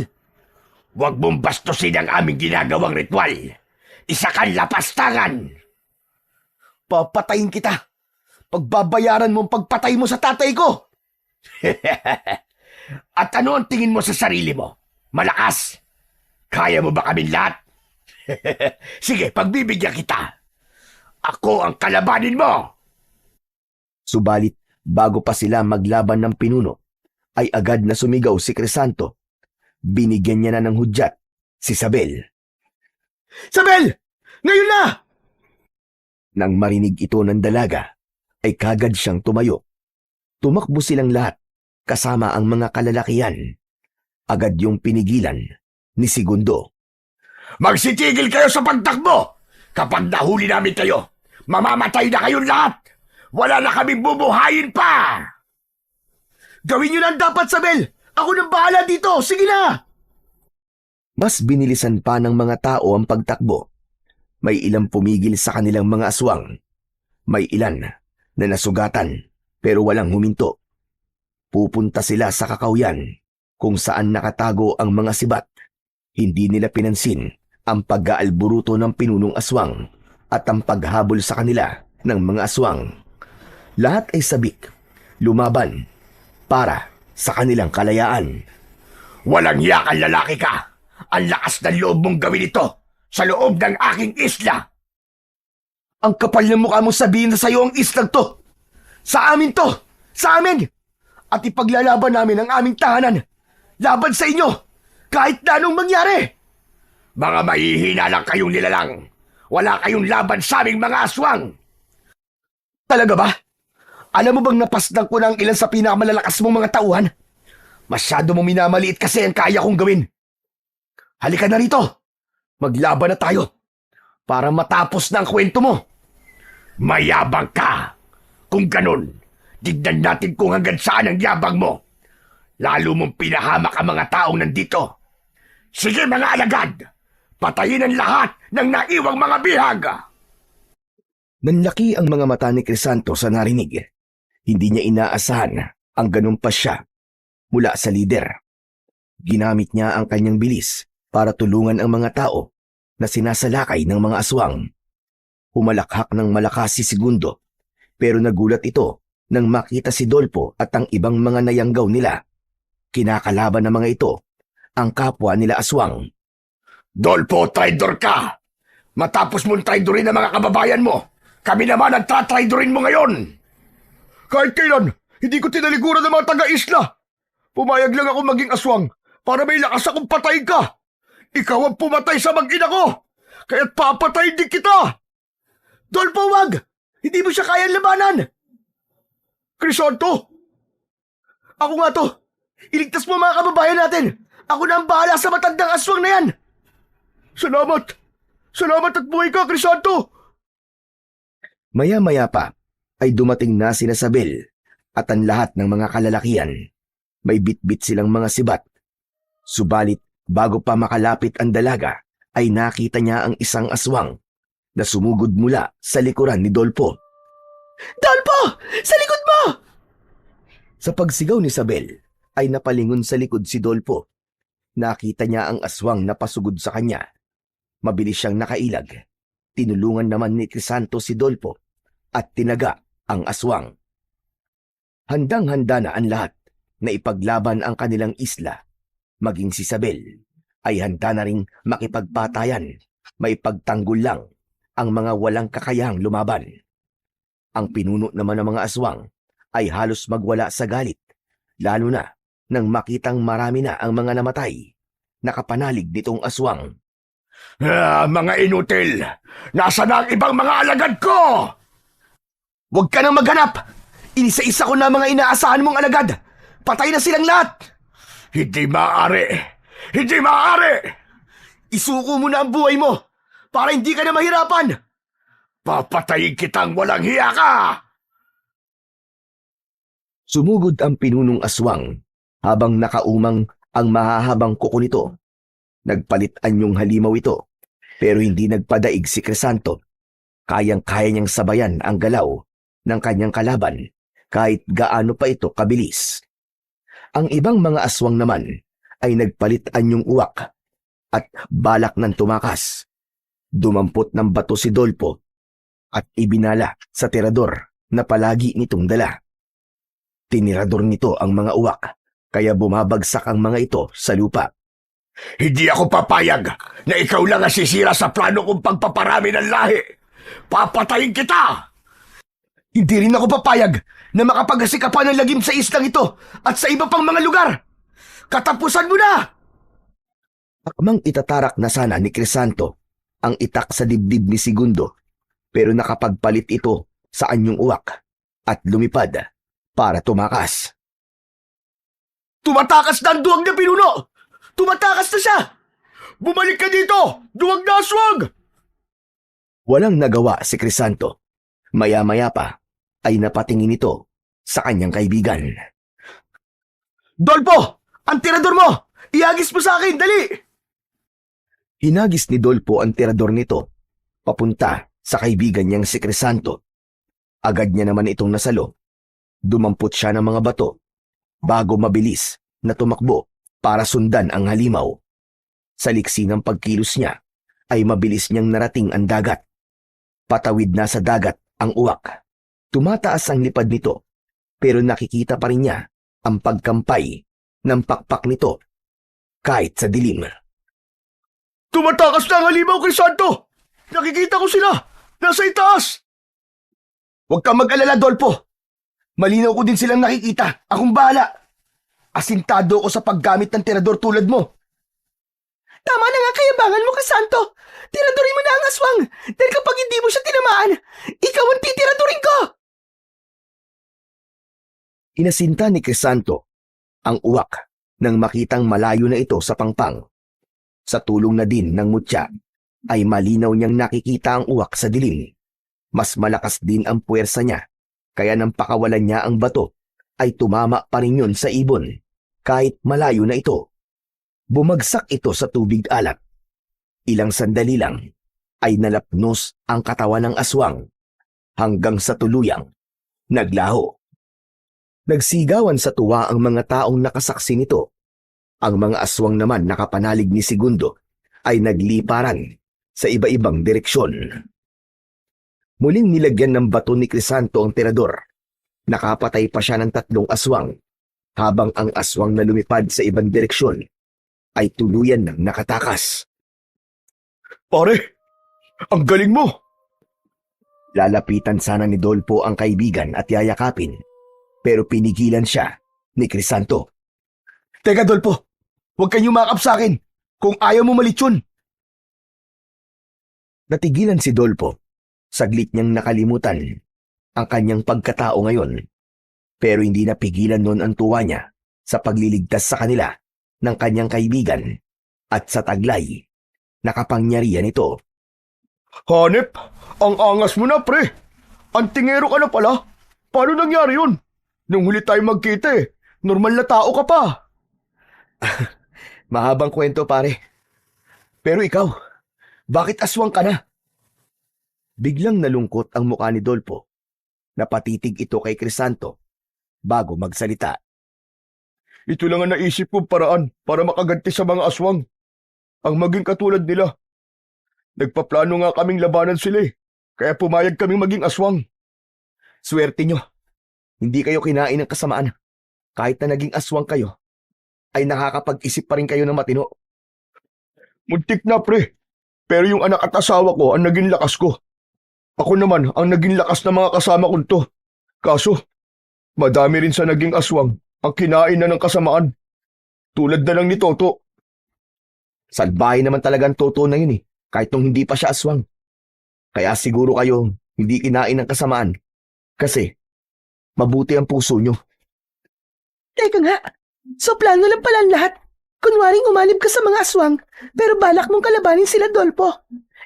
S2: Huwag mong bastusin ang aming ginagawang ritual. Isa kang lapastangan.
S1: Papatayin kita. Pagbabayaran mo ang pagpatay mo sa tatay ko.
S2: At ano ang tingin mo sa sarili mo? Malakas? Kaya mo ba kami lahat? Sige, pagbibigyan kita. Ako ang kalabanin mo.
S1: Subalit, bago pa sila maglaban ng pinuno, ay agad na sumigaw si Crisanto. Binigyan niya na ng hudyat si Sabel.
S2: Sabel! Ngayon na!
S1: Nang marinig ito ng dalaga, ay kagad siyang tumayo. Tumakbo silang lahat, kasama ang mga kalalakihan. Agad yung pinigilan ni Segundo.
S2: Magsitigil kayo sa pagtakbo! Kapag nahuli namin kayo, mamamatay na kayong lahat! Wala na kaming bubuhayin pa!
S1: Gawin niyo na ang dapat, Sabel! Ako nang bahala dito! Sige na! Mas binilisan pa ng mga tao ang pagtakbo. May ilang pumigil sa kanilang mga aswang. May ilan na nasugatan pero walang huminto. Pupunta sila sa kakawyan kung saan nakatago ang mga sibat. Hindi nila pinansin ang pag-aalburuto ng pinunong aswang at ang paghabol sa kanila ng mga aswang. Lahat ay sabik, lumaban, para sa kanilang kalayaan.
S2: Walang yakal lalaki ka! Ang lakas ng loob mong gawin ito sa loob ng aking isla!
S1: Ang kapal ng mukha mo sabihin na sa'yo ang islang to! Sa amin to! Sa amin! At ipaglalaban namin ang aming tahanan laban sa inyo kahit na anong mangyari!
S2: Mga mahihina lang kayong nilalang! Wala kayong laban sa aming mga aswang!
S1: Talaga ba? Alam mo bang napasdan ko na ang ilan sa pinakamalalakas mong mga tauhan? Masyado mong minamaliit kasi ang kaya kong gawin. Halika na rito! Maglaban na tayo para matapos na ang kwento mo.
S2: Mayabang ka! Kung ganun, tignan natin kung hanggang saan ang yabang mo. Lalo mong pinahamak ang mga taong nandito. Sige mga alagad! Patayin ang lahat ng naiwang mga bihag!
S1: Nanlaki ang mga mata ni Crisanto sa narinig. Hindi niya inaasahan ang ganun pa siya mula sa lider. Ginamit niya ang kanyang bilis para tulungan ang mga tao na sinasalakay ng mga aswang. Humalakhak ng malakas si Segundo, pero nagulat ito nang makita si Dolpo at ang ibang mga nayanggaw nila. Kinakalaban ng mga ito ang kapwa nila aswang.
S2: Dolpo, traidor ka! Matapos mong traidorin ang mga kababayan mo, kami naman ang tatraidorin mo ngayon! Kahit kailan, hindi ko tinaliguran ng mga taga-isla! Pumayag lang ako maging aswang para may lakas akong patayin ka! Ikaw ang pumatay sa mag-ina ko! Kaya't papatayin din kita!
S1: Dolpo, wag! Hindi mo siya kayang labanan!
S2: Crisanto!
S1: Ako nga to! Iligtas mo mga kababayan natin! Ako na ang bahala sa matandang aswang na yan!
S2: Salamat! Salamat at buhay ka, Crisanto!
S1: Maya-maya pa ay dumating na sina Sabel at ang lahat ng mga kalalakian. May bitbit silang mga sibat. Subalit bago pa makalapit ang dalaga ay nakita niya ang isang aswang na sumugod mula sa likuran ni Dolpo. Dolpo! Sa likod mo! Sa pagsigaw ni Sabel ay napalingon sa likod si Dolpo. Nakita niya ang aswang na pasugod sa kanya. Mabilis siyang nakailag. Tinulungan naman ni Crisanto si Dolpo at tinaga ang aswang. Handang-handa na ang lahat na ipaglaban ang kanilang isla. Maging si Sabel ay handa na ring makipagpatayan. May pagtanggol lang ang mga walang kakayahang lumaban. Ang pinuno naman ng mga aswang ay halos magwala sa galit, lalo na nang makitang marami na ang mga namatay. Nakapanalig nitong aswang.
S2: Mga inutil! Nasaan na ang ibang mga alagad ko?
S1: Huwag ka nang maghanap! Inisa-isa ko na mga inaasahan mong alagad! Patay na silang lahat!
S2: Hindi maaari! Hindi maaari!
S1: Isuko mo na ang buhay mo para hindi ka na mahirapan!
S2: Papatayin kitang walang hiya ka!
S1: Sumugod ang pinunong aswang habang nakaumang ang mahahabang kuko nito. Nagpalit anyong halimaw ito, pero hindi nagpadaig si Crisanto. Kayang-kaya niyang sabayan ang galaw ng kanyang kalaban kahit gaano pa ito kabilis. Ang ibang mga aswang naman ay nagpalit anyong uwak at balak ng tumakas. Dumampot ng bato si Dolpo at ibinala sa tirador na palagi nitong dala. Tinirador nito ang mga uwak kaya bumabagsak ang mga ito sa lupa.
S2: Hindi ako papayag na ikaw lang ang sisira sa plano kong pagpaparami ng lahi. Papatayin kita!
S1: Hindi rin ako papayag na makapagasikapan ng lagim sa islang ito at sa iba pang mga lugar. Katapusan mo na! Akmang itatarak na sana ni Crisanto ang itak sa dibdib ni Segundo, pero nakapagpalit ito sa anyong uwak at lumipad para tumakas. Tumatakas na ang duwag na pinuno! Tumatakas na siya!
S2: Bumalik ka dito! Duwag na aswang!
S1: Walang nagawa si Crisanto. Maya-maya pa ay napatingin ito sa kanyang kaibigan. Dolpo! Ang tirador mo! Ihagis mo sa akin! Dali! Hinagis ni Dolpo ang tirador nito papunta sa kaibigan niyang si Crisanto. Agad niya naman itong nasalo. Dumampot siya ng mga bato bago mabilis na tumakbo para sundan ang halimaw. Sa liksi ng pagkilos niya ay mabilis niyang narating ang dagat. Patawid na sa dagat ang uwak. Tumataas ang lipad nito pero nakikita pa rin niya ang pagkampay ng pakpak nito kahit sa dilim.
S2: Tumatakas na ang halimaw, Crisanto! Nakikita ko sila! Nasa itaas!
S1: Huwag kang mag-alala, Dolpo. Malinaw ko din silang nakikita. Akong bahala. Asintado ako sa paggamit ng tirador tulad mo.
S3: Tama na nga kayabangan mo, Crisanto. Tiradurin mo na ang aswang dahil kapag hindi mo siya tinamaan, ikaw ang titiradurin ko.
S1: Inasinta ni Crisanto ang uwak nang makitang malayo na ito sa pangpang. Sa tulong na din ng mutya, ay malinaw niyang nakikita ang uwak sa dilim. Mas malakas din ang puwersa niya, kaya nang pakawalan niya ang bato, ay tumama pa rin yun sa ibon, kahit malayo na ito. Bumagsak ito sa tubig alat. Ilang sandali lang, ay nalapnos ang katawan ng aswang, hanggang sa tuluyang naglaho. Nagsigawan sa tuwa ang mga taong nakasaksi nito. Ang mga aswang naman nakapanalig ni Segundo ay nagliparan sa iba-ibang direksyon. Muling nilagyan ng bato ni Crisanto ang tirador. Nakapatay pa siya ng 3 aswang, habang ang aswang na lumipad sa ibang direksyon ay tuluyan ng nakatakas.
S2: Pare, ang galing mo!
S1: Lalapitan sana ni Dolpo ang kaibigan at yayakapin, pero pinigilan siya ni Crisanto.
S2: Teka, Dolpo! Huwag kang yumakap sa akin kung ayaw mo malitsyon!
S1: Natigilan si Dolpo. Saglit niyang nakalimutan ang kanyang pagkatao ngayon, pero hindi napigilan noon ang tuwa niya sa pagliligtas sa kanila ng kanyang kaibigan at sa taglay na kapangyarihan nito.
S2: Hanep, ang angas mo na, pre! Antingero ka na pala! Paano nangyari yun? Nung huli tayo magkita normal na tao ka pa!
S1: Mahabang kwento, pare. Pero ikaw, bakit aswang ka na? Biglang nalungkot ang mukha ni Dolpo. Napatitig ito kay Crisanto bago magsalita.
S2: Ito lang ang naisip kong paraan para makaganti sa mga aswang. Ang maging katulad nila. Nagpaplano nga kaming labanan sila kaya pumayag kaming maging aswang.
S1: Swerte nyo. Hindi kayo kinain ng kasamaan. Kahit na naging aswang kayo, ay nakakapag-isip pa rin kayo ng matino.
S2: Muntik na, pre. Pero yung anak at asawa ko ang naging lakas ko. Ako naman ang naging lakas ng mga kasama kong to. Kaso, madami rin sa naging aswang ang kinain na ng kasamaan. Tulad na lang ni Toto.
S1: Salbahe naman talaga ang Toto na yun kahit nung hindi pa siya aswang. Kaya siguro kayo hindi kinain ng kasamaan. Kasi, mabuti ang puso nyo.
S3: Teka nga, so plano lang pala ang lahat. Kunwaring umanib ka sa mga aswang, pero balak mong kalabanin sila, Dolpo.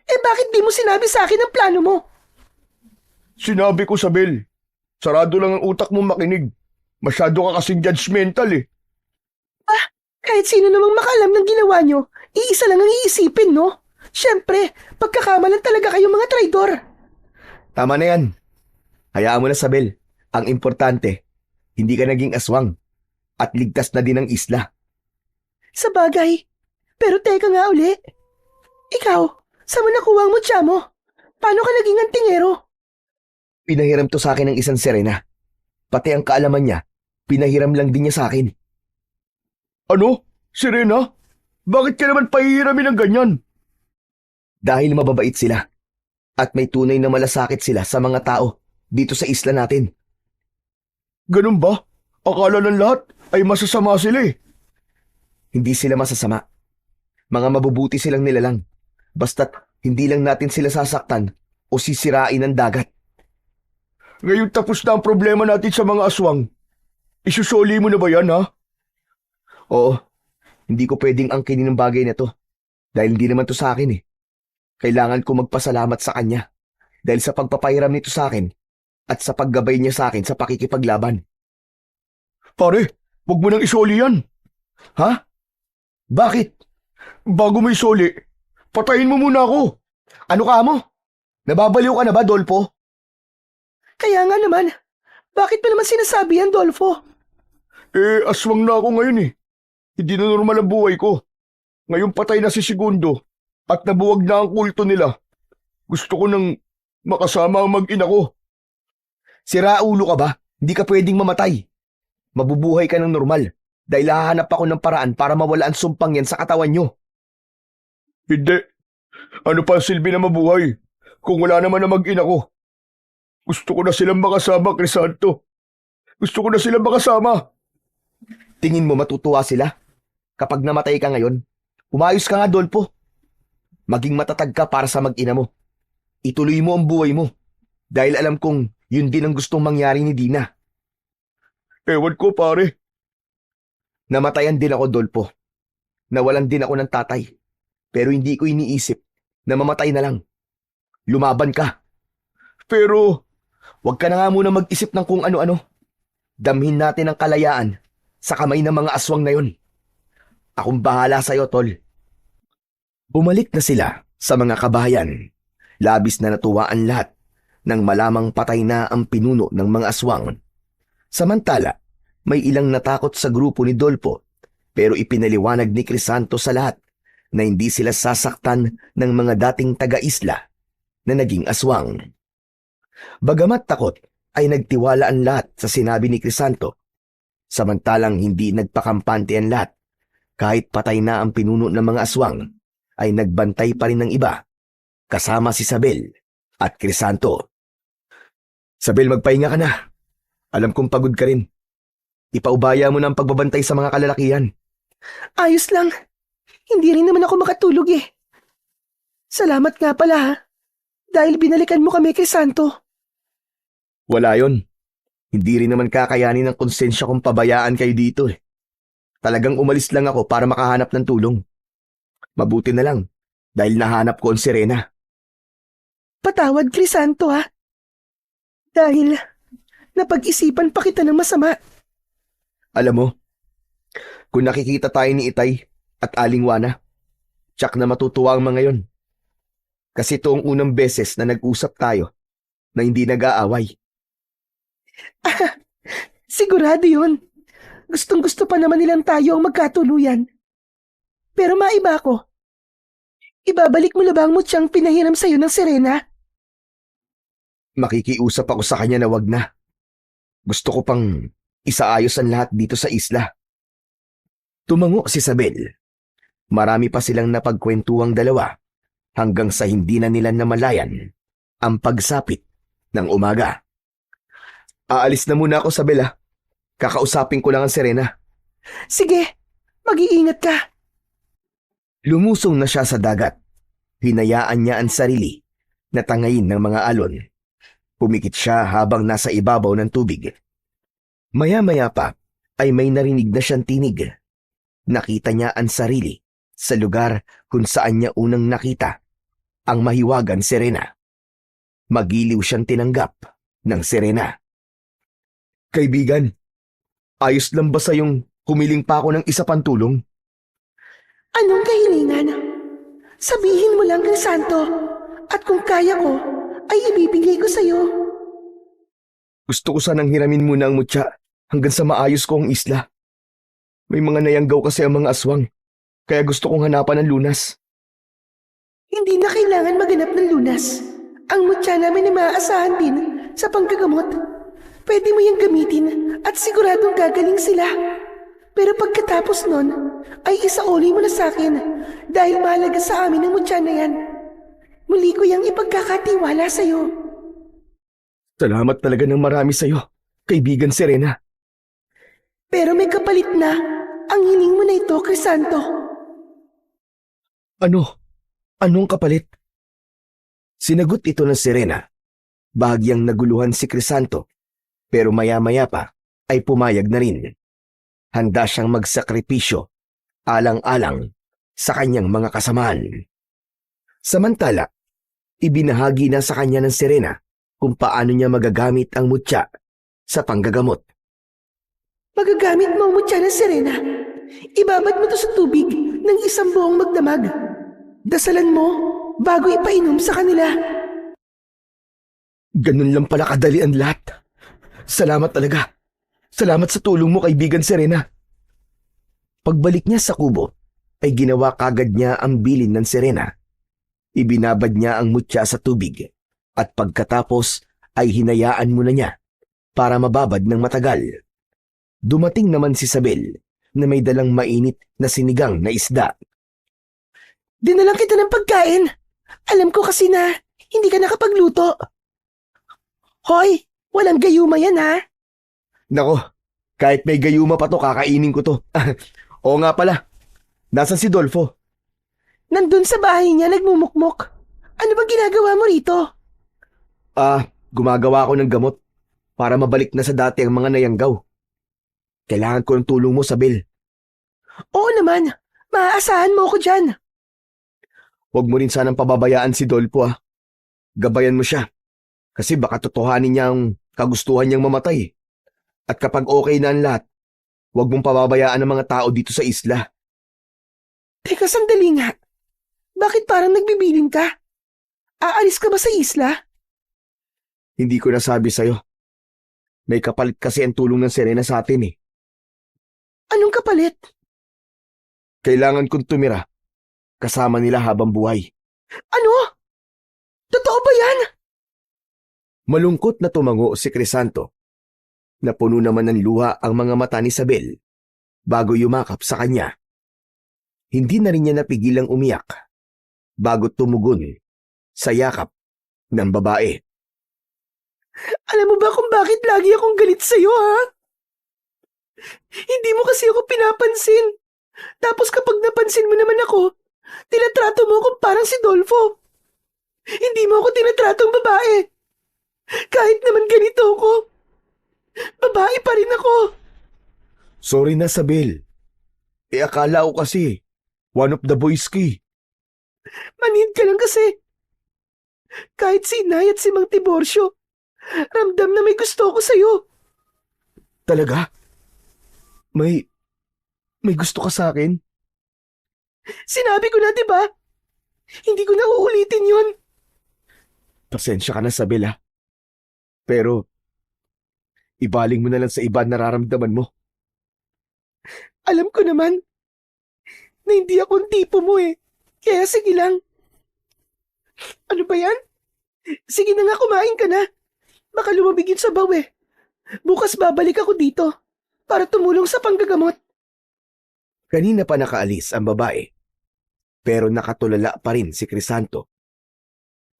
S3: Bakit di mo sinabi sa akin ang plano mo?
S2: Sinabi ko sa Bel, sarado lang ang utak mong makinig. Masyado ka kasing judgmental
S3: Kahit sino namang makaalam ng ginawa nyo, iisa lang ang iisipin, no? Siyempre, pagkakamalan talaga kayong mga traidor.
S1: Tama na yan. Hayaan mo na, Sabel. Ang importante, hindi ka naging aswang. At ligtas na din ang isla.
S3: Sa bagay. Pero teka nga uli. Ikaw, saan mo nakuha ang mutya mo? Paano ka naging antingero?
S1: Pinahiram to sa akin ng isang sirena. Pati ang kaalaman niya, pinahiram lang din niya sa akin.
S2: Ano? Sirena? Bakit ka naman pahihiramin ng ganyan?
S1: Dahil mababait sila. At may tunay na malasakit sila sa mga tao dito sa isla natin.
S2: Ganun ba? Akala ng lahat ay masasama sila
S1: Hindi sila masasama. Mga mabubuti silang nilalang. Basta't hindi lang natin sila sasaktan o sisirain ng dagat.
S2: Ngayon tapos na ang problema natin sa mga aswang. Isusoli mo na ba yan, ha?
S1: Oo, hindi ko pwedeng angkinin ng bagay na to. Dahil hindi naman to sa akin Kailangan ko magpasalamat sa kanya. Dahil sa pagpapahiram nito sa akin at sa paggabay niya sa akin sa pakikipaglaban.
S2: Pare, huwag mo nang isoli yan.
S1: Ha? Bakit?
S2: Bago mo isoli, patayin mo muna ako.
S1: Ano ka mo? Nababaliw ka na ba, Dolpo?
S3: Kaya nga naman, bakit mo naman sinasabi yan, Dolfo?
S2: Aswang na ako ngayon eh. Hindi na normal ang buhay ko. Ngayon patay na si Segundo at nabuwag na ang kulto nila. Gusto ko nang makasama ang mag-ina ko.
S1: Siraulo ka ba? Hindi ka pwedeng mamatay. Mabubuhay ka ng normal dahil hahanap ako ng paraan para mawala ang sumpang yan sa katawan nyo.
S2: Hindi. Ano pa ang silbi na mabuhay kung wala naman ang mag-ina ko? Gusto ko na silang makasama, Crisanto. Gusto ko na silang makasama.
S1: Tingin mo matutuwa sila? Kapag namatay ka ngayon, umayos ka nga, Dolpo. Maging matatag ka para sa mag-ina mo. Ituloy mo ang buhay mo dahil alam kong yun din ang gustong mangyari ni Dina.
S2: Ewan ko, pare.
S1: Namatayan din ako, Dolpo. Nawalan din ako ng tatay. Pero hindi ko iniisip na mamatay na lang. Lumaban ka.
S2: Pero,
S1: Huwag ka na nga muna mag-isip ng kung ano-ano. Damhin natin ang kalayaan sa kamay ng mga aswang na yun. Akong bahala sa'yo, Tol. Bumalik na sila sa mga kabayan. Labis na natuwa ang lahat nang malamang patay na ang pinuno ng mga aswang. Samantala, may ilang natakot sa grupo ni Dolpo pero ipinaliwanag ni Crisanto sa lahat na hindi sila sasaktan ng mga dating taga-isla na naging aswang. Bagamat takot, ay nagtiwala ang lahat sa sinabi ni Crisanto. Samantalang hindi nagpakampante ang lahat. Kahit patay na ang pinuno ng mga aswang, ay nagbantay pa rin ng iba, kasama si Sabel at Crisanto. Sabel, magpahinga ka na. Alam kong pagod ka rin. Ipaubaya mo na ang pagbabantay sa mga kalalakihan.
S3: Ayos lang. Hindi rin naman ako makatulog eh. Salamat nga pala ha. Dahil binalikan mo kami kay Santo.
S1: Wala yon. Hindi rin naman kakayanin ng konsensya kong pabayaan kayo dito eh. Talagang umalis lang ako para makahanap ng tulong. Mabuti na lang dahil nahanap ko ang Serena.
S3: Patawad, Crisanto ha. Dahil napag-isipan pa kita ng masama.
S1: Alam mo, kung nakikita tayo ni Itay at Aling Wana, tsak na matutuwa ang mga yon. Kasi ito ang unang beses na nag-usap tayo na hindi nag-aaway.
S3: Sigurado yun. Gustong-gusto pa naman nilang tayo ang magkatuluyan. Pero maiba ko. Ibabalik mo na ba ang mutyang pinahiram sa'yo ng Serena?
S1: Makikiusap ako sa kanya na wag na. Gusto ko pang isaayos ang lahat dito sa isla. Tumango si Sabel. Marami pa silang napagkwentuang dalawa hanggang sa hindi na nila namalayan ang pagsapit ng umaga. Aalis na muna ako, Sabel. Kakausapin ko lang ang Serena.
S3: Sige, mag-iingat ka.
S1: Lumusong na siya sa dagat. Hinayaan niya ang sarili na tangayin ng mga alon. Pumikit siya habang nasa ibabaw ng tubig. Maya-maya pa ay may narinig na siyang tinig. Nakita niya ang sarili sa lugar kung saan niya unang nakita ang mahiwagan Serena. Magiliw siyang tinanggap ng Serena. Kaibigan, ayos lang ba sa'yong humiling pa ako ng isa pang tulong?
S3: Anong kahilingan? Sabihin mo lang, Crisanto. At kung kaya ko, ay ibibigay ko sa'yo.
S1: Gusto ko sanang hiramin muna ang mutya hanggang sa maayos ko ang isla. May mga nayanggaw kasi ang mga aswang, kaya gusto kong hanapan ng lunas.
S3: Hindi na kailangan maganap ng lunas. Ang mutya namin ay maaasahan din sa panggagamot. Pwede mo yung gamitin at siguradong gagaling sila. Pero pagkatapos nun, ay isauli mo na sa akin dahil mahalaga sa amin ang mutya na yan. Muli ko yung ipagkakatiwala sa'yo.
S1: Salamat talaga ng marami sa'yo, kaibigan Serena.
S3: Pero may kapalit na ang hiling mo na ito, Crisanto.
S1: Ano? Anong kapalit? Sinagot ito ng Serena. Bahagyang naguluhan si Crisanto, pero maya-maya pa ay pumayag na rin. Handa siyang magsakripisyo, alang-alang sa kanyang mga kasamaan. Samantala, ibinahagi na sa kanya ng Serena kung paano niya magagamit ang mutya sa panggagamot.
S3: Magagamit mo ang mutya ng Serena. Ibabad mo to sa tubig ng isang buong magdamag. Dasalan mo bago ipainom sa kanila.
S1: Ganun lang pala kadali ang lahat. Salamat talaga. Salamat sa tulong mo, kaibigan Serena. Pagbalik niya sa kubo, ay ginawa kagad niya ang bilin ng Serena. Ibinabad niya ang mutya sa tubig at pagkatapos ay hinayaan muna niya para mababad ng matagal. Dumating naman si Isabel na may dalang mainit na sinigang na isda.
S3: Dinalang kita ng pagkain. Alam ko kasi na hindi ka nakapagluto. Hoy, walang gayuma yan ha.
S1: Nako, kahit may gayuma pa to, kakainin ko to. Oo nga pala, nasan si Dolfo?
S3: Nandun sa bahay niya nagmumukmok. Ano ba ginagawa mo rito?
S1: Gumagawa ako ng gamot para mabalik na sa dati ang mga nayanggaw. Kailangan ko ng tulong mo, Sabel.
S3: Oo naman, maaasahan mo ako dyan.
S1: Huwag mo rin sanang pababayaan si Dolfo Gabayan mo siya. Kasi baka totohanin niya ang kagustuhan niyang mamatay. At kapag okay na ang lahat, huwag mong pababayaan ang mga tao dito sa isla.
S3: Teka, sandali nga. Bakit parang nagbibiling ka? Aalis ka ba sa isla?
S1: Hindi ko nasabi sa'yo. May kapalit kasi ang tulong ng Serena sa atin eh.
S3: Anong kapalit?
S1: Kailangan kong tumira kasama nila habang buhay.
S3: Ano? Totoo ba yan?
S1: Malungkot na tumango si Crisanto. Napuno naman ng luha ang mga mata ni Isabel bago yumakap sa kanya. Hindi na rin niya napigilang umiyak bago tumugon sa yakap ng babae.
S3: Alam mo ba kung bakit lagi akong galit sa'yo, ha? Hindi mo kasi ako pinapansin. Tapos kapag napansin mo naman ako, tinatrato mo akong parang si Dolfo. Hindi mo ako tinatratong babae. Kahit naman ganito ako, babae pa rin ako.
S1: Sorry na, Isabel. Akala ko kasi one of the boys ki.
S3: Manhid ka lang kasi. Kahit si Inay at si Mang Tiborcio, ramdam na may gusto ko sa'yo.
S1: Talaga? May gusto ka sa akin?
S3: Sinabi ko na, di ba? Hindi ko na uulitin yun.
S1: Pasensya ka na, Isabel Pero, ibaling mo na lang sa iba ang nararamdaman mo.
S3: Alam ko naman na hindi ako ang tipo mo eh. Kaya sige lang. Ano ba yan? Sige na nga, kumain ka na. Baka lumabig yung sabaw eh. Bukas babalik ako dito para tumulong sa panggagamot.
S1: Kanina pa nakaalis ang babae, pero nakatulala pa rin si Crisanto.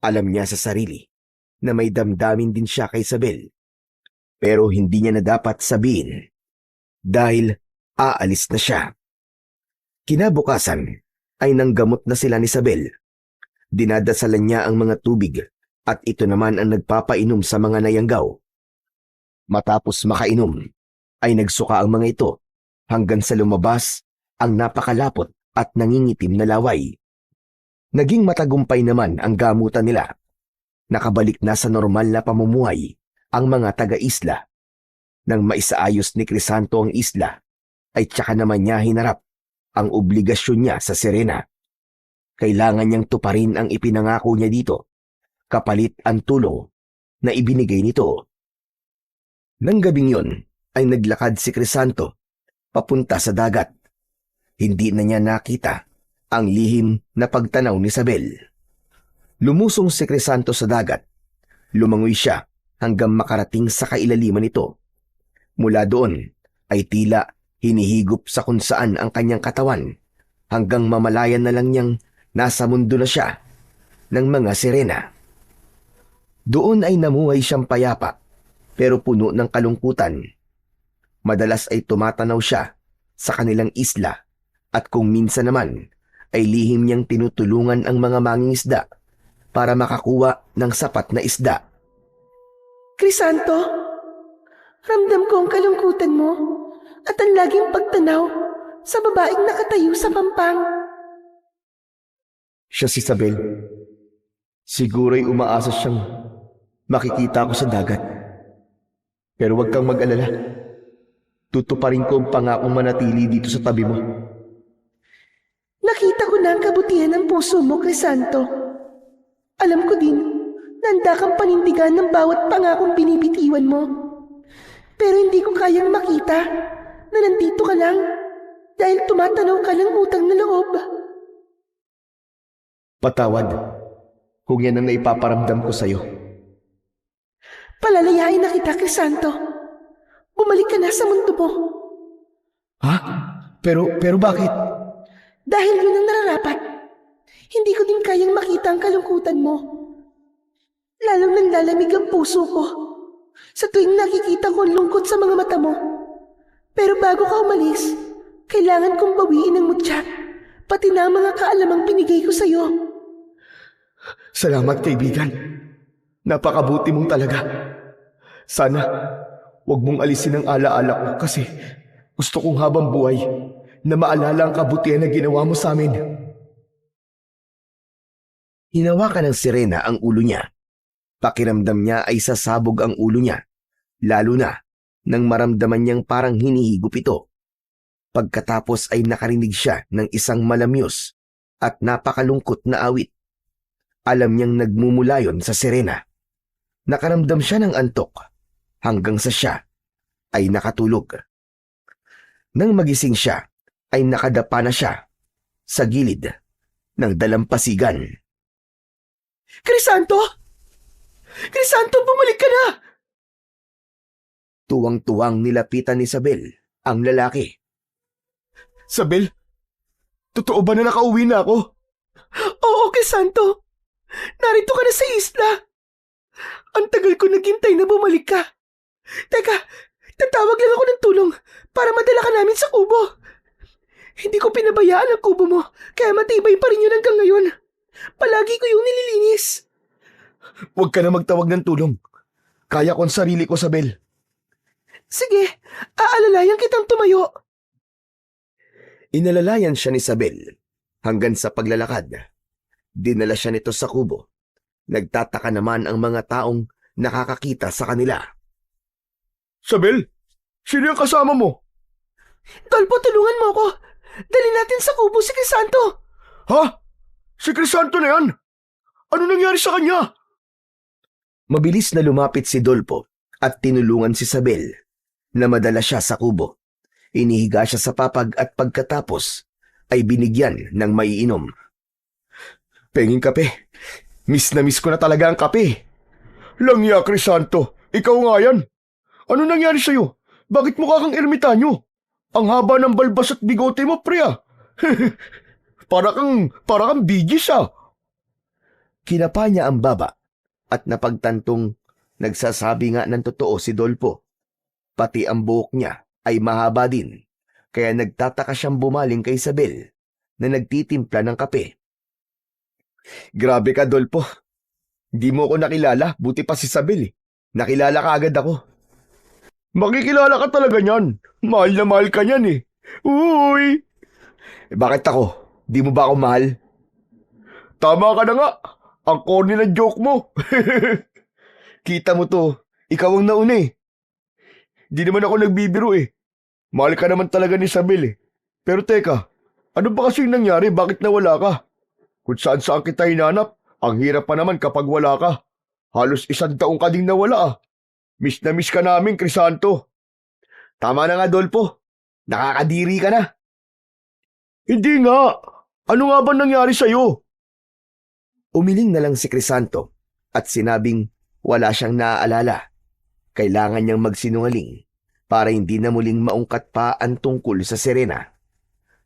S1: Alam niya sa sarili na may damdamin din siya kay Isabel, pero hindi niya na dapat sabihin dahil aalis na siya. Kinabukasan ay nanggamot na sila ni Isabel. Dinadasalan niya ang mga tubig at ito naman ang nagpapainom sa mga nayanggaw. Matapos makainom, ay nagsuka ang mga ito hanggang sa lumabas ang napakalapot at nangingitim na laway. Naging matagumpay naman ang gamutan nila. Nakabalik na sa normal na pamumuhay ang mga taga-isla. Nang maisaayos ni Crisanto ang isla, ay tsaka naman niya hinarap ang obligasyon niya sa Serena. Kailangan niyang tuparin ang ipinangako niya dito, kapalit ang tulong na ibinigay nito. Nang gabing yon, ay naglakad si Crisanto papunta sa dagat. Hindi na niya nakita ang lihim na pagtanaw ni Isabel. Lumusong si Crisanto sa dagat. Lumangoy siya hanggang makarating sa kailaliman nito. Mula doon ay tila hinihigop sa kung saan ang kanyang katawan hanggang mamalayan na lang niyang nasa mundo na siya ng mga sirena. Doon ay namuhay siyang payapa pero puno ng kalungkutan. Madalas ay tumatanaw siya sa kanilang isla at kung minsan naman ay lihim niyang tinutulungan ang mga mangingisda para makakuha ng sapat na isda.
S3: Crisanto, ramdam ko ang kalungkutan mo at ang laging pagtanaw sa babaeng nakatayo sa pampang.
S1: Siya si Isabel. Siguro'y umaasa siyang makikita ko sa dagat. Pero huwag kang mag-alala. Tutuparin ko ang pangakong manatili dito sa tabi mo.
S3: Nakita ko na ang kabutihan ng puso mo, Crisanto. Alam ko din na handa kang panindigan ng bawat pangakong binibitiwan mo. Pero hindi ko kayang makita na nandito ka lang dahil tumatanaw ka ng utang na loob.
S1: Patawad kung yan ang naipaparamdam ko sa'yo.
S3: Palalayain na kita, Crisanto. Bumalik ka na sa mundo mo.
S1: Ha? Pero bakit?
S3: Dahil yun ang nararapat. Hindi ko din kayang makita ang kalungkutan mo. Lalong nanlalamig ang puso ko sa tuwing nakikita ko ang lungkot sa mga mata mo. Pero bago ka umalis, kailangan kong bawiin ang mutya, pati na ang mga kaalamang binigay ko sa'yo.
S1: Salamat, kaibigan. Napakabuti mong talaga. Sana, wag mong alisin ang alaala ko kasi gusto kong habang buhay na maalala ang kabutihan na ginawa mo sa amin. Hinawakan ng sirena ang ulo niya. Pakiramdam niya ay sasabog ang ulo niya, lalo na nang maramdaman niyang parang hinihigop ito. Pagkatapos ay nakarinig siya ng isang malamyos at napakalungkot na awit. Alam niyang nagmumula yon sa sirena. Nakaramdam siya ng antok hanggang sa siya ay nakatulog. Nang magising siya, ay nakadapa na siya sa gilid ng dalampasigan.
S3: Crisanto! Crisanto, bumalik ka na!
S1: Tuwang-tuwang nilapitan ni Isabel ang lalaki. Isabel, totoo ba na nakauwi na ako?
S3: Oo, Crisanto. Narito ka na sa isla. Ang tagal ko naghintay na bumalik ka. Teka, tatawag lang ako ng tulong para madala ka namin sa kubo. Hindi ko pinabayaan ang kubo mo, kaya matibay pa rin yun hanggang ngayon. Palagi ko yung nililinis.
S1: Huwag ka na magtawag ng tulong. Kaya ko ang sarili ko, Isabel.
S3: Sige, aalalayan kitang tumayo.
S1: Inalalayan siya ni Isabel hanggang sa paglalakad. Dinala siya nito sa kubo. Nagtataka naman ang mga taong nakakakita sa kanila. Isabel, sino yung kasama mo?
S3: Dolpo, tulungan mo ako. Dali natin sa kubo si Crisanto.
S1: Ha? Si Crisanto na yan? Ano nangyari sa kanya? Mabilis na lumapit si Dolpo at tinulungan si Isabel na madala siya sa kubo. Inihiga siya sa papag at pagkatapos ay binigyan ng maiinom. Penging kape. Miss na miss ko na talaga ang kape. Langya, Crisanto. Ikaw nga yan. Ano nangyari sa'yo? Bakit mukha kang ermitanyo? Ang haba ng balbas at bigote mo, pre ah. para kang bigis ah. Kinapa niya ang baba at napagtantong nagsasabi nga ng totoo si Dolpo. Pati ang buhok niya ay mahaba din, kaya nagtataka siyang bumaling kay Isabel na nagtitimpla ng kape. Grabe ka, Dolpo. Hindi mo ako nakilala, buti pa si Isabel eh. Nakilala ka agad ako. Makikilala ka talaga niyan. Mahal na mahal ka niyan eh. Uy! Bakit ako? Di mo ba ako mahal? Tama ka na nga. Ang corny na joke mo. Kita mo to. Ikaw ang nauna eh. Di naman ako nagbibiro eh. Mahal ka naman talaga ni Isabel eh. Pero teka, ano ba kasing nangyari? Bakit nawala ka? Kung saan kita hinanap, ang hirap pa naman kapag wala ka. Halos 1 taong ka ding nawala ah. Miss na miss ka namin, Crisanto. Tama na nga, Dolpo. Nakakadiri ka na. Hindi nga. Ano nga ba nangyari sa'yo? Umiling na lang si Crisanto at sinabing wala siyang naaalala. Kailangan niyang magsinungaling para hindi na muling maungkat pa ang tungkol sa Serena.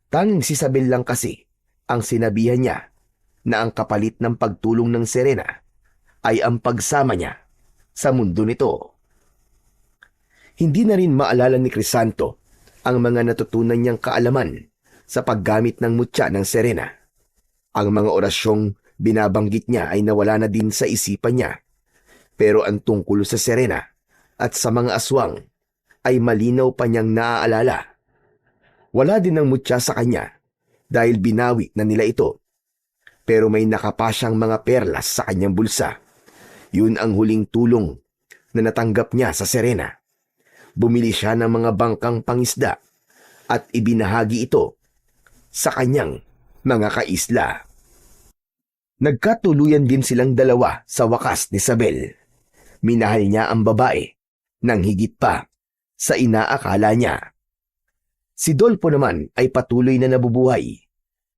S1: Tanging si Isabel lang kasi ang sinabihan niya na ang kapalit ng pagtulong ng Serena ay ang pagsama niya sa mundo nito. Hindi na rin maalala ni Crisanto ang mga natutunan niyang kaalaman sa paggamit ng mutya ng Serena. Ang mga orasyong binabanggit niya ay nawala na din sa isipan niya. Pero ang tungkol sa Serena at sa mga aswang ay malinaw pa niyang naaalala. Wala din ang mutya sa kanya dahil binawi na nila ito. Pero may nakapasyang mga perlas sa kanyang bulsa. Yun ang huling tulong na natanggap niya sa Serena. Bumili siya ng mga bangkang pangisda at ibinahagi ito sa kanyang mga kaisla. Nagkatuluyan din silang dalawa sa wakas ni Isabel. Minahal niya ang babae nang higit pa sa inaakala niya. Si Dolpo naman ay patuloy na nabubuhay.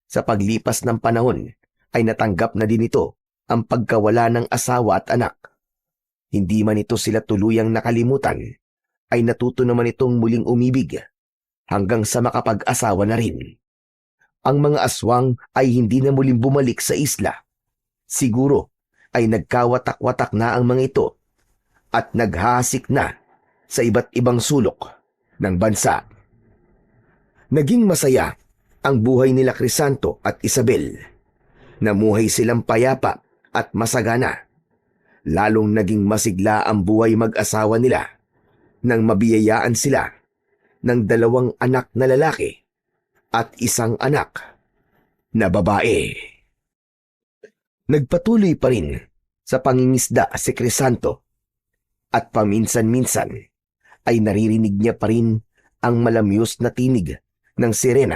S1: Sa paglipas ng panahon ay natanggap na din ito ang pagkawala ng asawa at anak. Hindi man ito sila tuluyang nakalimutan, ay natuto naman itong muling umibig hanggang sa makapag-asawa na rin. Ang mga aswang ay hindi na muling bumalik sa isla. Siguro ay nagkawatak-watak na ang mga ito at naghahasik na sa iba't ibang sulok ng bansa. Naging masaya ang buhay nila Crisanto at Isabel. Namuhay silang payapa at masagana. Lalong naging masigla ang buhay mag-asawa nila nang mabiyayaan sila ng 2 anak na lalaki at 1 anak na babae. Nagpatuloy pa rin sa pangingisda si Crisanto at paminsan-minsan ay naririnig niya pa rin ang malamyos na tinig ng sirena